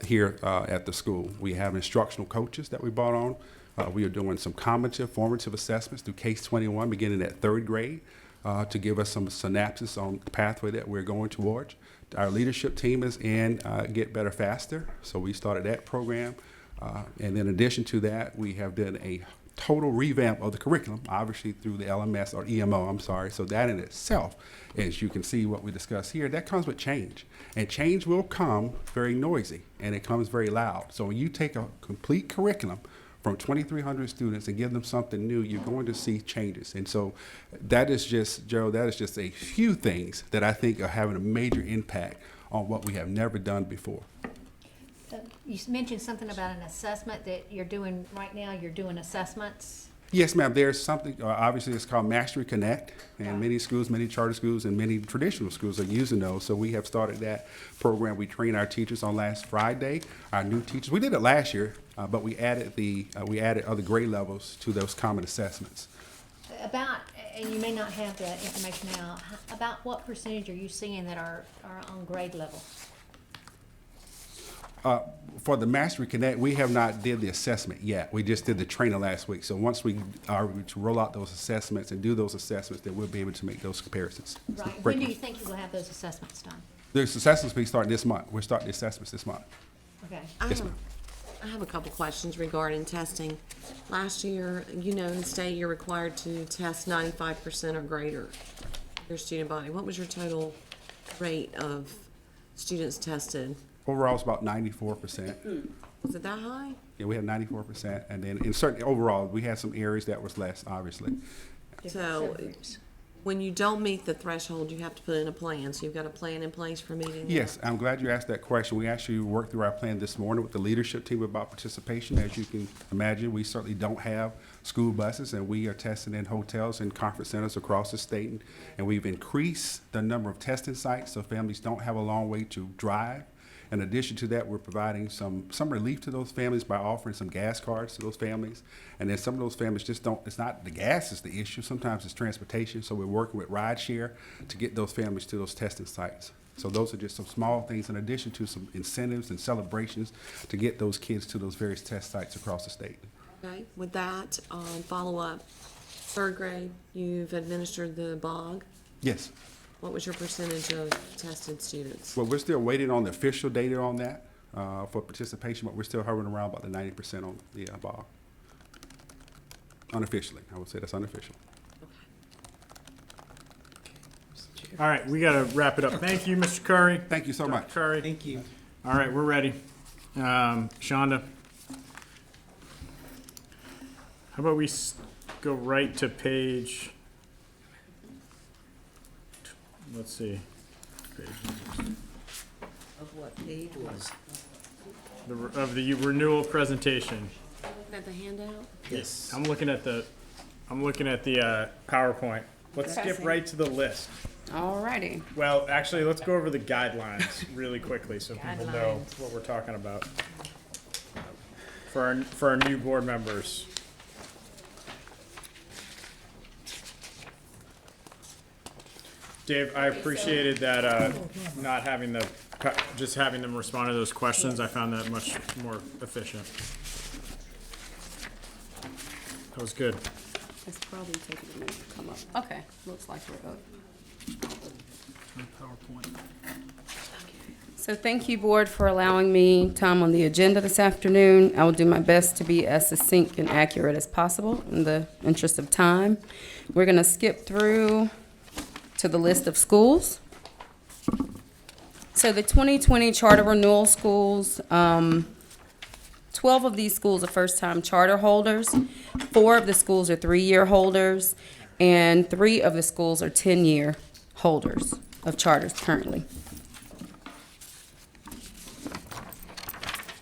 here at the school. We have instructional coaches that we brought on. We are doing some cognitive, formative assessments through Case 21, beginning at 3rd grade, to give us some synapses on the pathway that we're going towards. Our leadership team is in Get Better Faster, so we started that program. And in addition to that, we have done a total revamp of the curriculum, obviously through the LMS or EMO, I'm sorry. So that in itself, as you can see what we discussed here, that comes with change. And change will come very noisy, and it comes very loud. So when you take a complete curriculum from 2,300 students and give them something new, you're going to see changes. And so that is just, Joe, that is just a few things that I think are having a major impact on what we have never done before. You mentioned something about an assessment that you're doing right now. You're doing assessments. Yes, ma'am. There's something, obviously it's called Mastery Connect, and many schools, many charter schools, and many traditional schools are using those. So we have started that program. We trained our teachers on last Friday, our new teachers. We did it last year, but we added other grade levels to those common assessments. About, and you may not have the information now, about what percentage are you seeing that are on grade level? For the Mastery Connect, we have not did the assessment yet. We just did the training last week. So once we are to roll out those assessments and do those assessments, then we'll be able to make those comparisons. Right. When do you think you will have those assessments done? The assessments will be starting this month. We're starting the assessments this month. Okay. Yes, ma'am. I have a couple questions regarding testing. Last year, you know, in the state, you're required to test 95% or greater your student body. What was your total rate of students tested? Overall, it's about 94%. Was it that high? Yeah, we had 94%, and then in certain overall, we had some areas that was less, obviously. So, when you don't meet the threshold, you have to put in a plan. So you've got a plan in place for meeting that? Yes, I'm glad you asked that question. We actually worked through our plan this morning with the leadership team about participation. As you can imagine, we certainly don't have school buses, and we are testing in hotels and conference centers across the state. And we've increased the number of testing sites so families don't have a long way to drive. In addition to that, we're providing some relief to those families by offering some gas cards to those families. And then some of those families just don't, it's not the gas is the issue, sometimes it's transportation. So we're working with rideshare to get those families to those testing sites. So those are just some small things in addition to some incentives and celebrations to get those kids to those various test sites across the state. Okay, with that, follow up. Third grade, you've administered the BOG. Yes. What was your percentage of tested students? Well, we're still waiting on the official data on that for participation, but we're still hovering around about the 90% on the BOG. Unofficially, I would say that's unofficial. All right, we gotta wrap it up. Thank you, Mr. Curry. Thank you so Dr. much. Curry. Thank you. All right, we're ready. Shonda. How about we go right to page, let's see. Of what page was? Of the renewal presentation. Got the handout? Yes. I'm looking at the PowerPoint. Let's Okay. skip right to the list. Alrighty. Well, actually, let's go over the guidelines really quickly so people know what we're talking about. For our new board members. Dave, I appreciated that, not having just having them respond to those questions. I found that much more efficient. That was good. It's probably taking a minute to come up. Okay, looks like we're up. PowerPoint. So thank you, board, for allowing me time on the agenda this afternoon. I will do my best to be as succinct and accurate as possible in the interest of time. We're going to skip through to the list of schools. So the 2020 charter renewal schools, 12 of these schools are first-time charter holders. 4 of the schools are 3-year holders, and 3 of the schools are 10-year holders of charters currently.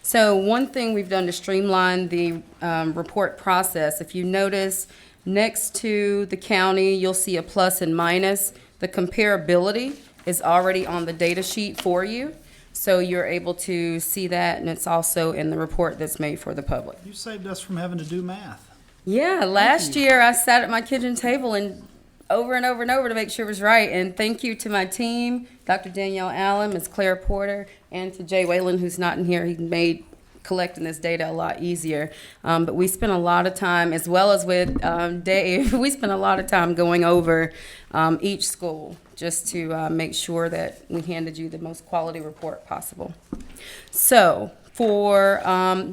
So one thing we've done to streamline the report process, if you notice, next to the county, you'll see a plus and minus. The comparability is already on the data sheet for you, so you're able to see that, and it's also in the report that's made for the public. You saved us from having to do math. Yeah, last year I sat at my kitchen table and over and over and over to make sure it was right. And thank you to my team, Dr. Danielle Allen, Ms. Claire Porter, and to Jay Whalen, who's not in here. He made collecting this data a lot easier. But we spent a lot of time, as well as with Dave, we spent a lot of time going over each school just to make sure that we handed you the most quality report possible. So for,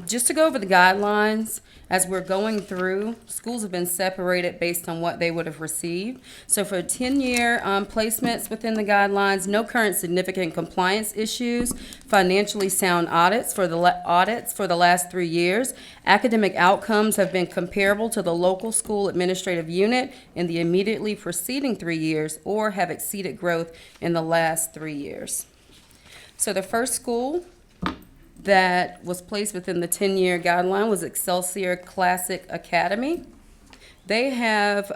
just to go over the guidelines, as we're going through, schools have been separated based on what they would have received. So for 10-year placements within the guidelines, no current significant compliance issues, financially sound audits for the last 3 years. Academic outcomes have been comparable to the local school administrative unit in the immediately preceding 3 years or have exceeded growth in the last 3 years. So the first school that was placed within the 10-year guideline was Excelsior Classic Academy. They have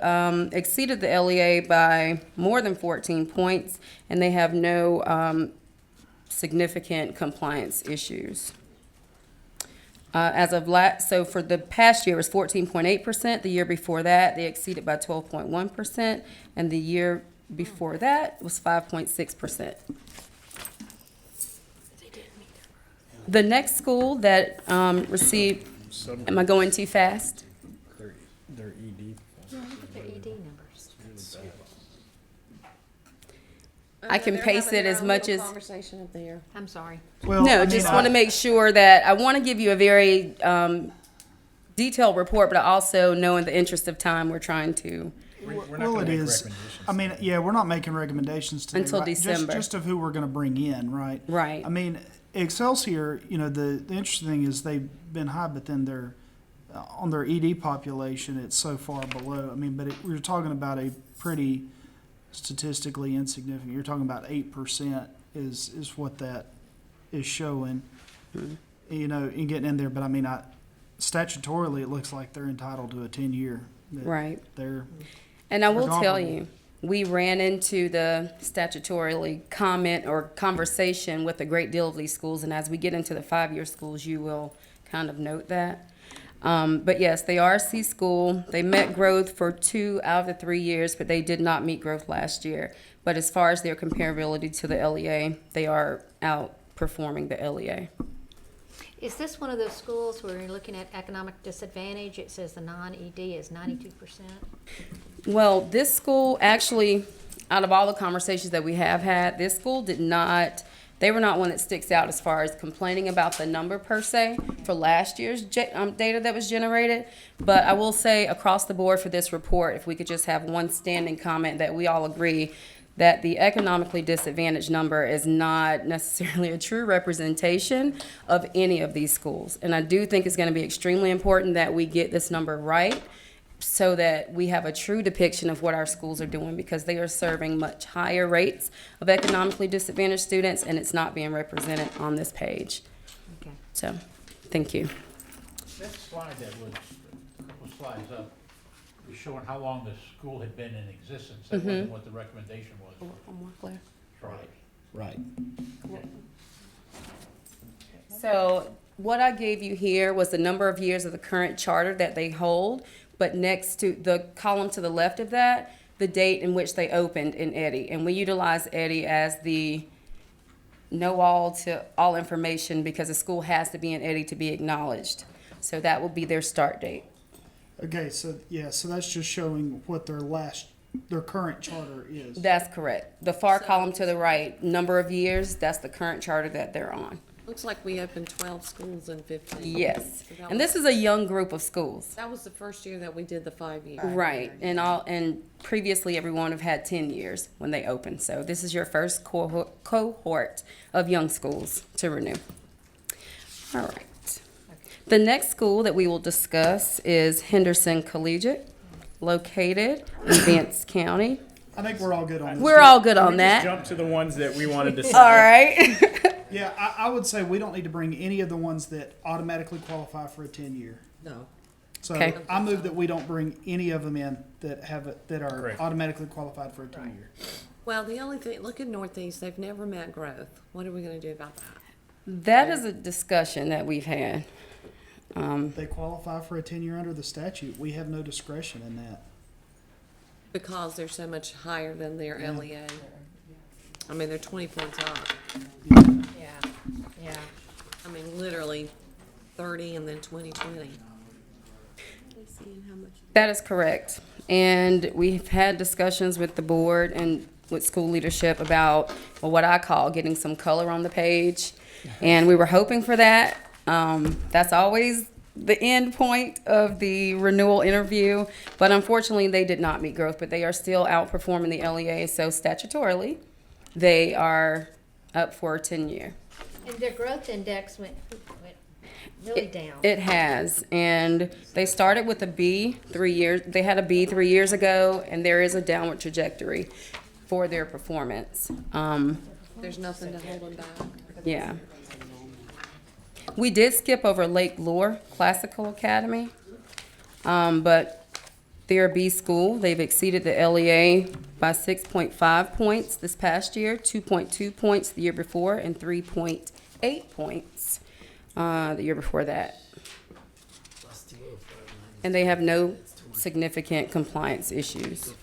exceeded the LEA by more than 14 points, and they have no significant compliance issues. So for the past year, it was 14.8%. The year before that, they exceeded by 12.1%, and the year before that was 5.6%. The next school that received, am I going too fast? Their ED. No, look at their ED numbers. I can pace it as much as. Conversation up there. I'm sorry. Well, No, I mean, just want to make sure that, I want to give you a very detailed report, but I also know in the interest of time, we're trying to. We're not Well, gonna it make is. recommendations. I mean, yeah, we're not making recommendations today. Until right? December. Just of who we're gonna bring in, right? Right. I mean, Excelsior, you know, the interesting thing is they've been high, but then they're, on their ED population, it's so far below. I mean, but we're talking about a pretty statistically insignificant, you're talking about 8% is what that is showing, you know, in getting in there. But I mean, statutorily, it looks like they're entitled to a 10-year. Right. They're. And I will they're tell comparable. you, we ran into the statutorily comment or conversation with a great deal of these schools, and as we get into the 5-year schools, you will kind of note that. But yes, they are a C school. They met growth for 2 out of the 3 years, but they did not meet growth last year. But as far as their comparability to the LEA, they are outperforming the LEA. Is this one of those schools where you're looking at economic disadvantage? It says the non-ED is 92%. Well, this school actually, out of all the conversations that we have had, this school did not, they were not one that sticks out as far as complaining about the number per se for last year's data that was generated. But I will say across the board for this report, if we could just have one standing comment that we all agree that the economically disadvantaged number is not necessarily a true representation of any of these schools. And I do think it's going to be extremely important that we get this number right so that we have a true depiction of what our schools are doing, because they are serving much higher rates of economically disadvantaged students, and it's not being represented on this page. Okay. So, thank you. That slide that was, a couple of slides up, was showing how long the school had been in existence. That wasn't what the recommendation was. Right. Right. So what I gave you here was the number of years of the current charter that they hold, but next to the column to the left of that, the date in which they opened in Eddy. And we utilize Eddy as the know all to all information because the school has to be in Eddy to be acknowledged. So that will be their start date. Okay, so yeah, so that's just showing what their current charter is. That's correct. The far column to the right, number of years, that's the current charter that they're on. Looks like we opened 12 schools in 15. Yes. So that And was- this is a young group of schools. That was the first year that we did the 5 years. Right, and previously everyone have had 10 years when they opened. So this is your first cohort of young schools to renew. All right. The next school that we will discuss is Henderson Collegiate, located in Vance County. I think we're all good on this. We're all good on Can we that. just jump to the ones that we wanted to say? All right. Yeah, I would say we don't need to bring any of the ones that automatically qualify for a 10-year. No. So Okay. I move that we don't bring any of them in that that are Correct. automatically qualified for a 10-year. Well, the only thing, look at Northeast, they've never met growth. What are we gonna do about that? That is a discussion that we've had. They qualify for a 10-year under the statute. We have no discretion in that. Because they're so much higher than their LEA. I mean, they're 20 points up. Yeah, yeah. I mean, literally 30 and then 20, 20. That is correct. And we've had discussions with the board and with school leadership about what I call getting some color on the page. And we were hoping for that. That's always the end point of the renewal interview. But unfortunately, they did not meet growth, but they are still outperforming the LEA. So statutorily, they are up for a 10-year. And their growth index went really down. It has, and they started with a B 3 years. They had a B 3 years ago, and there is a downward trajectory for their performance. There's nothing to hold them back. Yeah. We did skip over Lake Lure Classical Academy, but they're a B school. They've exceeded the LEA by 6.5 points this past year, 2.2 points the year before, and 3.8 points the year before that. And they have no significant compliance issues.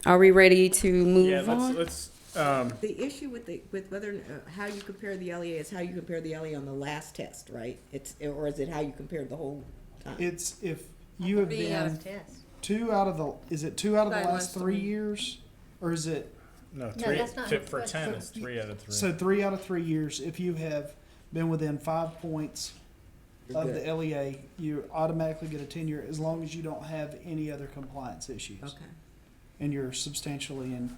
Are we ready to Yeah, move on? let's, The issue with whether, how you compare the LEA is how you compare the LEA on the last test, right? Or is it how you compare the whole time? It's if you have B out been of test. two out of the Right, last 3 years, or is it? no, No, that's not for what- 10, it's 3 out of 3. So 3 out of 3 years, if you have been within 5 points You're of good. the LEA, you automatically get a 10-year as long as you don't have any other compliance issues. Okay. And you're substantially in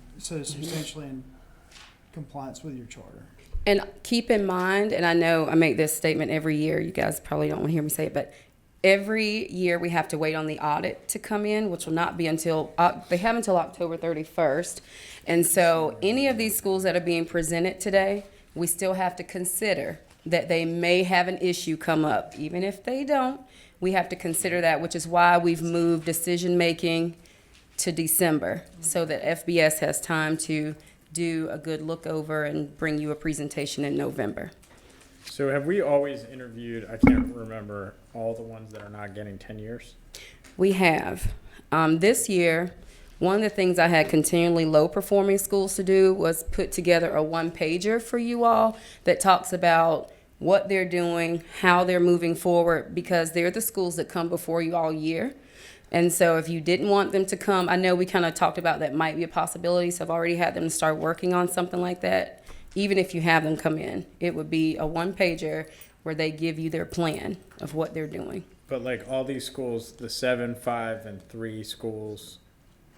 compliance with your charter. And keep in mind, and I know I make this statement every year, you guys probably don't want to hear me say it, but every year we have to wait on the audit to come in, which will not be until, they have until October 31st. And so any of these schools that are being presented today, we still have to consider that they may have an issue come up. Even if they don't, we have to consider that, which is why we've moved decision-making to December, so that FBS has time to do a good look over and bring you a presentation in November. So have we always interviewed, I can't remember, all the ones that are not getting 10 years? We have. This year, One of the things I had continually low-performing schools to do was put together a one-pager for you all that talks about what they're doing, how they're moving forward, because they're the schools that come before you all year. And so if you didn't want them to come, I know we kind of talked about that might be a possibility, so I've already had them start working on something like that. Even if you have them come in, it would be a one-pager where they give you their plan of what they're doing. But like all these schools, the 7, 5, and 3 schools,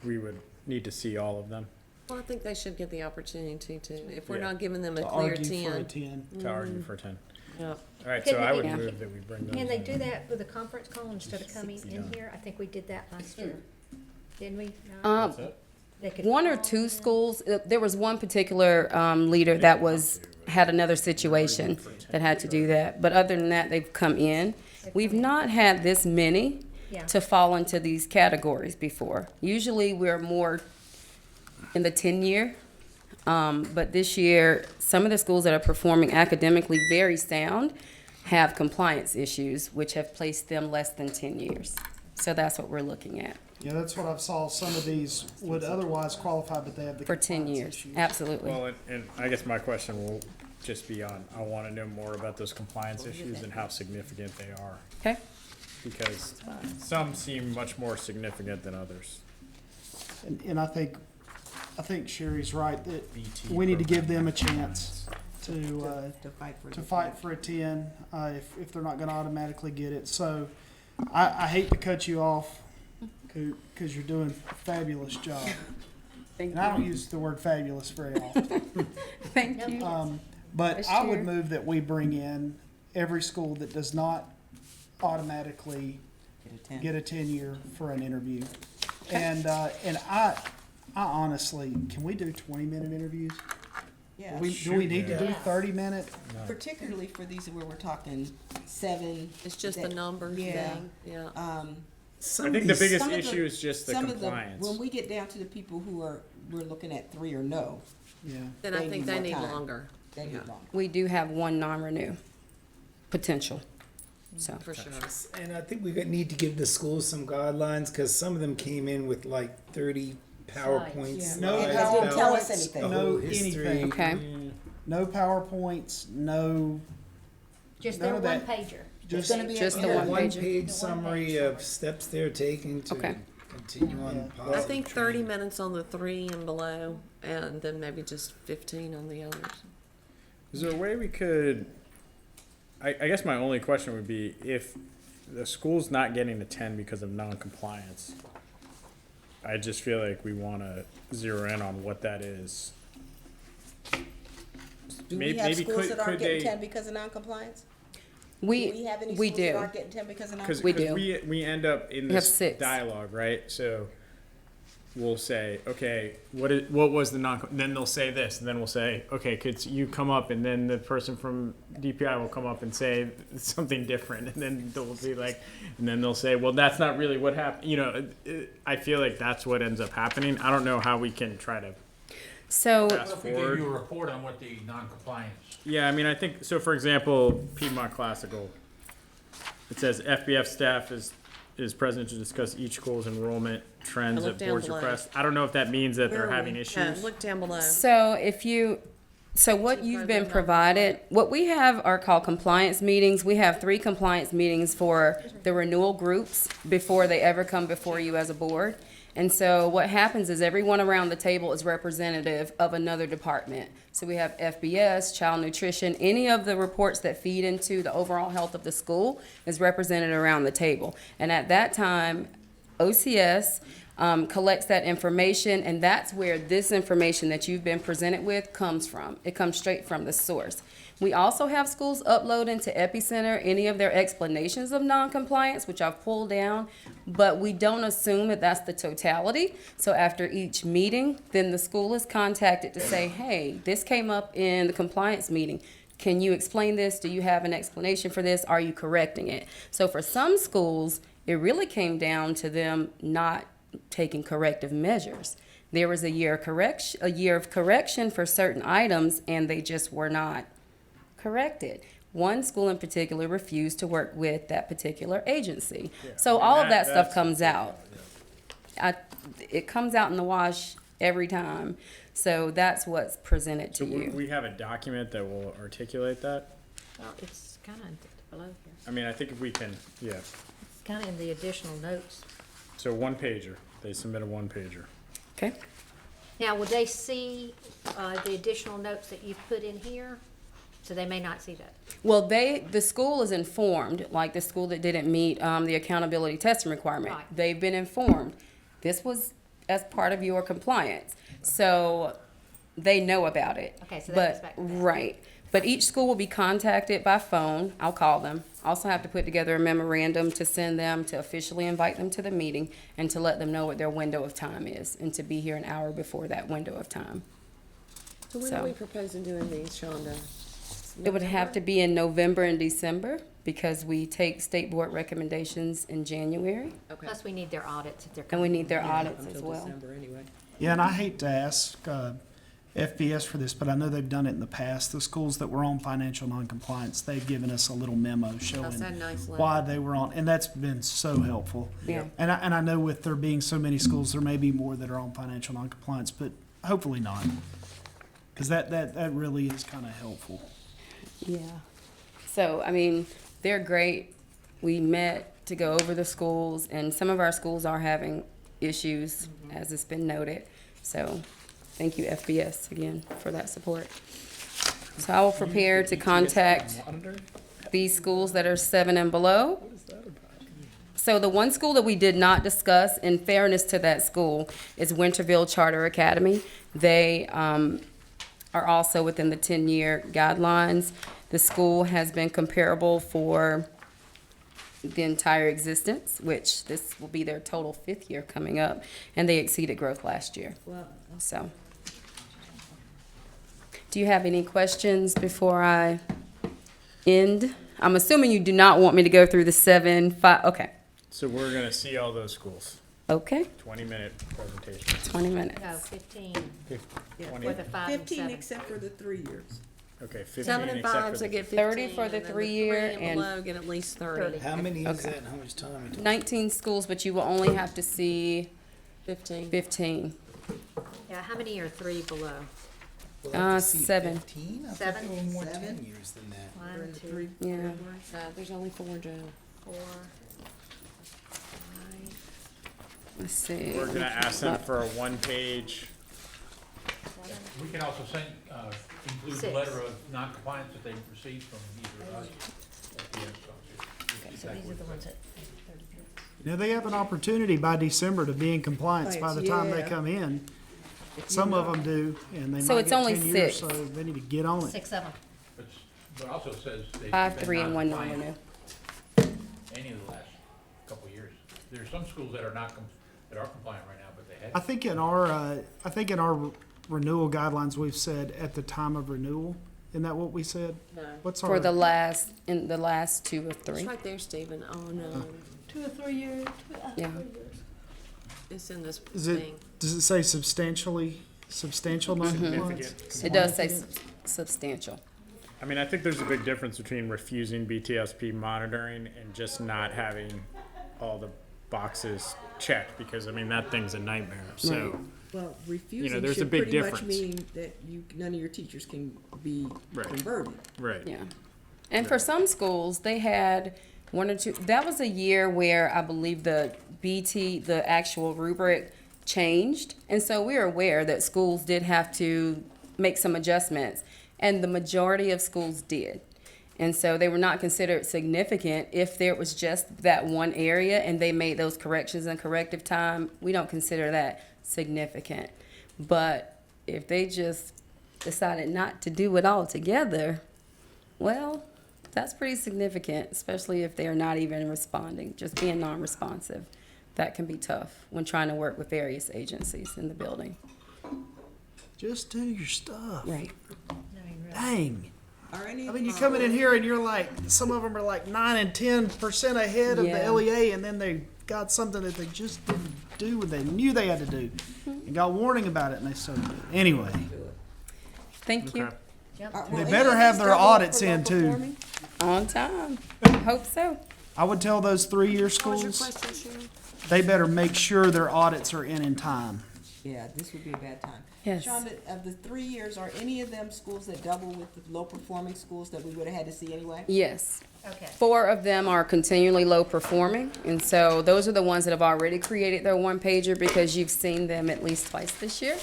we would need to see all of them Well, I think they should get the opportunity to, if we're Yeah. not giving them a To clear argue for a 10. 10. to argue for 10. Yep. All right, Could so I we- would Yeah. move that we bring those Can they in. do that with a conference call instead of coming in here? I think we did that last year. Didn't we? No? Um, They could One or call two in. schools, there was one particular leader that had another situation that had to do that. But other than that, they've come in. We've not had this many Yeah. to fall into these categories before. Usually we're more in the 10-year. But this year, some of the schools that are performing academically very sound have compliance issues, which have placed them less than 10 years. So that's what we're looking at. Yeah, that's what I've saw. Some of these would otherwise qualify, but they have the For 10 compliance years, issues. absolutely. Well, and I guess my question will just be on, I want to know more about those compliance issues and how significant they are. Okay. Because some seem much more significant than others. And I think Sherry's right that we need to give them a chance to fight for a 10 if they're not going to automatically get it. So I hate to cut you off because you're doing a fabulous job. And I don't use the word fabulous very often. Thank you. But Vice I would Chair. move that we bring in every school that does not automatically get a 10-year for an interview. And I honestly, can we do 20-minute interviews? Yeah. Do we need to do Yeah. 30-minute? Particularly for these where we're talking 7. It's just the numbers Yeah. thing, yeah. I think the biggest issue is just the some compliance. when we get down to the people we're looking at 3 or no. Yeah. Then I think they more need time. longer. They need Yeah. longer. We do have one non-renew potential, so. For sure. And I think we need to give the schools some guidelines, because some of them came in with like 30 PowerPoints. No slides PowerPoints, about tell us anything. the no whole history. anything. Okay. No PowerPoints, no, Just none their of one that. pager. Just, gonna be Just the Yeah, one one pager. page summary of steps they're taking to Okay. continue on Yeah. positive I think 30 trend. minutes on the 3 and below, and then maybe just 15 on the others. Is there a way we could, I guess my only question would be if the school's not getting a 10 because of non-compliance, I just feel like we want to zero in on what that is. Do Maybe- we have maybe schools could- that aren't could getting they- 10 because of noncompliance? Do We we have any we schools that do. aren't getting 10 because of Because noncompliance? We do. we end up in We have this 6. dialogue, right? So we'll say, okay, what was the non? Then they'll say this, and then we'll say, okay, could you come up, and then the person from DPI will come up and say something different, and then they'll be like, and then they'll say, well, that's not really what happened. You know, I feel like that's what ends up happening. I don't know how we can try to. So What if we gave you a report on what the non-compliance? Yeah, I mean, I think so. For example, Piedmont Classical, it says FBF staff is present to discuss each school's enrollment trends I look at down board's below. request. I don't know if that means that Where they're are having we? issues. Yeah, look down below. So what you've been provided, what we have are called compliance meetings. We have 3 compliance meetings for the renewal groups before they ever come before you as a board. And so what happens is everyone around the table is representative of another department. So we have FBS, child nutrition, any of the reports that feed into the overall health of the school is represented around the table. And at that time, OCS collects that information, and that's where this information that you've been presented with comes from. It comes straight from the source. We also have schools upload into Epicenter any of their explanations of noncompliance, which I've pulled down, but we don't assume that that's the totality. So after each meeting, then the school is contacted to say, hey, this came up in the compliance meeting. Can you explain this? Do you have an explanation for this? Are you correcting it? So for some schools, it really came down to them not taking corrective measures. There was a year of correction for certain items, and they just were not corrected. One school in particular refused to work with that particular agency. So all of that stuff comes out. it comes out in the wash every time. So that's what's presented to So you. we have a document that will articulate that. Well, it's kind of below here. I mean, I think if we can, yeah. It's kind of in the additional notes. So one pager, they submit a one pager. Okay. Now, will they see, the additional notes that you've put in here? So they may not see that. Well, the school is informed, like the school that didn't meet the accountability testing requirement. Right. They've been informed. This was as part of your compliance. So they know about it. Okay, so that But goes back to that. right. But each school will be contacted by phone. I'll call them. Also have to put together a memorandum to send them, to officially invite them to the meeting, and to let them know what their window of time is, and to be here an hour before that window of time. So when So- are we proposing doing these, Shonda? It would have to be in November and December, because we take state board recommendations in January, Okay. Plus, we need their audits if they're and coming. we need their Yeah, audits as until well. December anyway. Yeah, and I hate to ask FBS for this, but I know they've done it in the past. The schools that were on financial noncompliance, they've given us a little memo showing That's that nice letter. why they were on, and that's been so helpful. Yeah. And I know with there being so many schools, there may be more that are on financial noncompliance, but hopefully not. Because that really is kind of helpful. Yeah. So, I mean, they're great. We met to go over the schools, and some of our schools are having issues, as it's been noted. So, thank you, FBS, again, for that support. So I will prepare to contact these schools that are 7 and below. So the one school that we did not discuss, in fairness to that school, is Winterville Charter Academy. They are also within the 10-year guidelines. The school has been comparable for the entire existence, which this will be their total 5th year coming up, and they exceeded growth last year. Well, So, do you have any questions before I end? I'm assuming you do not want me to go through the 7, 5, okay, So we're gonna see all those schools, okay, 20-minute presentation. 20 minutes. No, 15 yeah, Twenty. for the 5 and 15 7. except for the 3 years. Okay, 15 7 and except 5, for so the- get 30 15. for the and then 3-year 3 and- below get at least 30. How many is Okay. that and how much time? are we talking? 19 schools, but you will only have to see 15. 15. Yeah, how many are 3 below? We'll have to see 7. 15? I thought 7? there were more 10 7? years than that. 1, 2, Three Yeah. categories. There's only 4, Joe. 4, 5. Let's see. We're gonna ask them for a one-page, We can also send, include a 6. letter of noncompliance that they've received from either us or FPS. Okay, so these are the ones that. You know, they have an opportunity by December to be in compliance by the time they Yeah. come in. Some of them do, and they So might it's get only 10 years, 6. so they need to get on it. 6 of them. But also says they've 5, been 3, and 1 non-compliant non-renew. any of the last couple of years. There are some schools that are not, that are compliant right now, but they I had. think in our renewal guidelines, we've said at the time of renewal. Isn't that what we said? No. What's For our, the last, in the last 2 or 3. It's right there, Stephen. Oh, no. 2 or 3 years. Yeah. It's in this is thing. it, does it say substantial noncompliance? significant. It does say substantial. I mean, I think there's a big difference between refusing BTSP monitoring and just not having all the boxes checked, because I mean, that thing's a nightmare, so. Well, refusing there's a should big pretty much difference. mean that none of your teachers can be Right. converted. Right. Yeah. And for some schools, they had 1 or 2. That was a year where I believe the the actual rubric changed. And so we're aware that schools did have to make some adjustments. And the majority of schools did. And so they were not considered significant if there was just that one area and they made those corrections in corrective time. We don't consider that significant. But if they just decided not to do it all together, well, that's pretty significant, especially if they're not even responding, just being non-responsive. That can be tough when trying to work with various agencies in the building. Just do your stuff. Right. Dang. Are any I mean, you're coming in here and you're like, some of them are like 9 and 10% ahead of Yeah. the LEA, and then they got something that they just didn't do what they knew they had to do, and got warning about it, and they still did it. Anyway, Thank you. Okay. they better have their audits in too. On time. Hope so. I would tell those 3-year What was your schools question, Sharon? they better make sure their audits are in time. Yeah, this would be a bad time. Yes. Sean, of the 3 years, are any of them schools that double with the low-performing schools that we would have had to see anyway? Yes. Okay. 4 of them are continually low performing, and so those are the ones that have already created their one pager because you've seen them at least twice this year.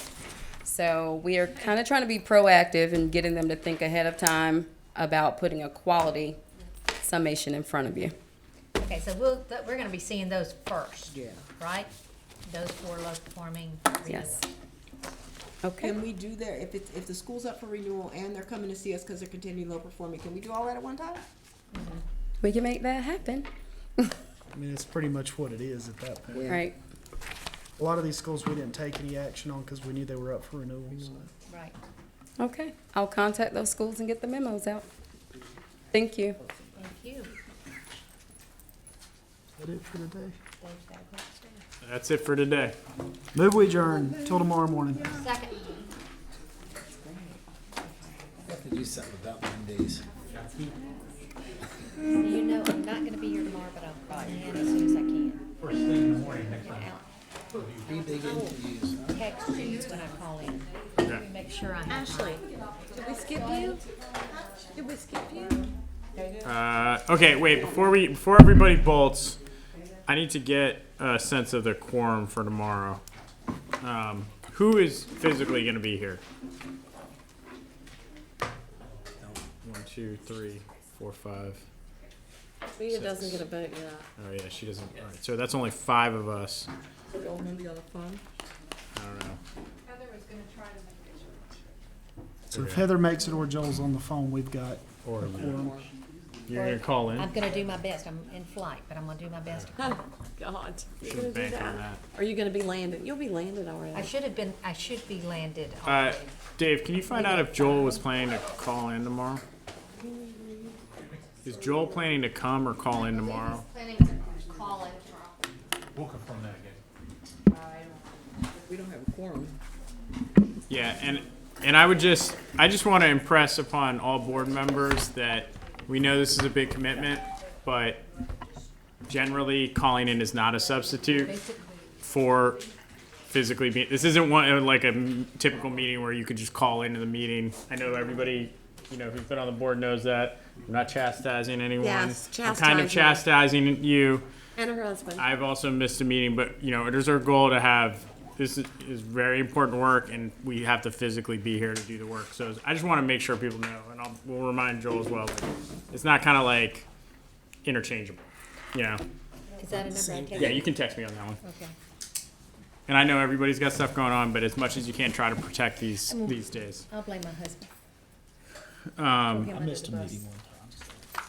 So we are kind of trying to be proactive and getting them to think ahead of time about putting a quality summation in front of you. Okay, so we're gonna be seeing those first. Yeah. Right? Those 4 low performing. Yes. renewals. Okay. Can we do that, if the school's up for renewal and they're coming to see us because they're continuing low performing, can we do all that at one time? We can make that happen. I mean, it's pretty much what it is at that point. Right. A lot of these schools we didn't take any action on because we knew they were up for renewal. So. Right. Okay. I'll contact those schools and get the memos out. Thank you. Thank you. Is that it for today? Dave's got a question. That's it for today. Move we adjourn till tomorrow morning. Second. I have to do something about Mondays. You know, I'm not gonna be here tomorrow, but I'll call in as soon as I can. First thing in the morning next time. Be big interviews, huh? Text you when I call in. Okay. Make sure I have Ashley, did we skip you? Did we skip you? Okay, wait, before everybody bolts, I need to get a sense of the quorum for tomorrow. Who is physically gonna be here? 1, 2, 3, 4, 5. Rita doesn't get a vote yet. Oh yeah, she doesn't, alright, so that's only 5 of us. Go on the other phone. I don't know. Heather was gonna try to make it. So if Heather makes it or Joel's on the phone, we've got Or a quorum. you're gonna call in? I'm gonna do my best. I'm in flight, but I'm gonna do my best to call. Oh, God. You're Should gonna do bank on that? that. Are you gonna be landed? You'll be landed already. I should be landed. Dave, can you find out if Joel was planning to call in tomorrow? Is Joel planning to come or call in tomorrow? Planning to call in tomorrow. We'll confirm that again. We don't have a quorum. Yeah, and I just want to impress upon all board members that we know this is a big commitment, but generally calling in is not a substitute for physically being. This isn't one like a typical meeting where you could just call into the meeting. I know everybody, who's been on the board knows that. I'm not chastising anyone. Yes, I'm kind of chastising you. And her husband. I've also missed a meeting, but it is our goal to have. This is very important work, and we have to physically be here to do the work. So I just want to make sure people know, and we'll remind Joel as well. Like, it's not kind of like interchangeable, Is that a number I take? Yeah, you can text me on that one. Okay. And I know everybody's got stuff going on, but as much as you can, try to protect these days. I'll blame my husband. I missed a meeting one time.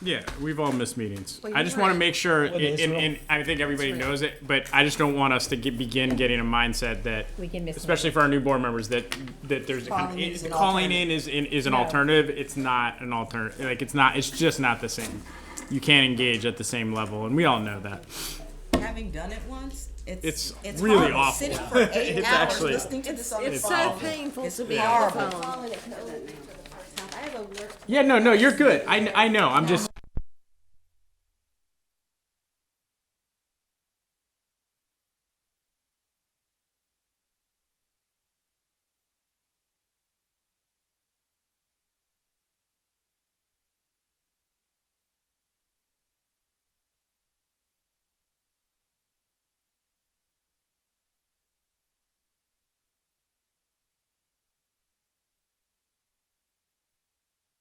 Yeah, we've all missed meetings. Well, I you're just want to right. make sure, Well, it's real. and I think everybody knows it, but I just don't want us to begin getting a mindset that, We can miss. especially for our new board members, that there's calling in is an alternative. It's not an alternative. Like it's just not the same. You can't engage at the same level, and we all know that. Having done it once, It's it's really horrible. awful. Sitting for 8 It's hours actually- listening to this on the It's phone. so painful It's to be on the horrible. phone. Yeah, no, you're good. I know. I'm just.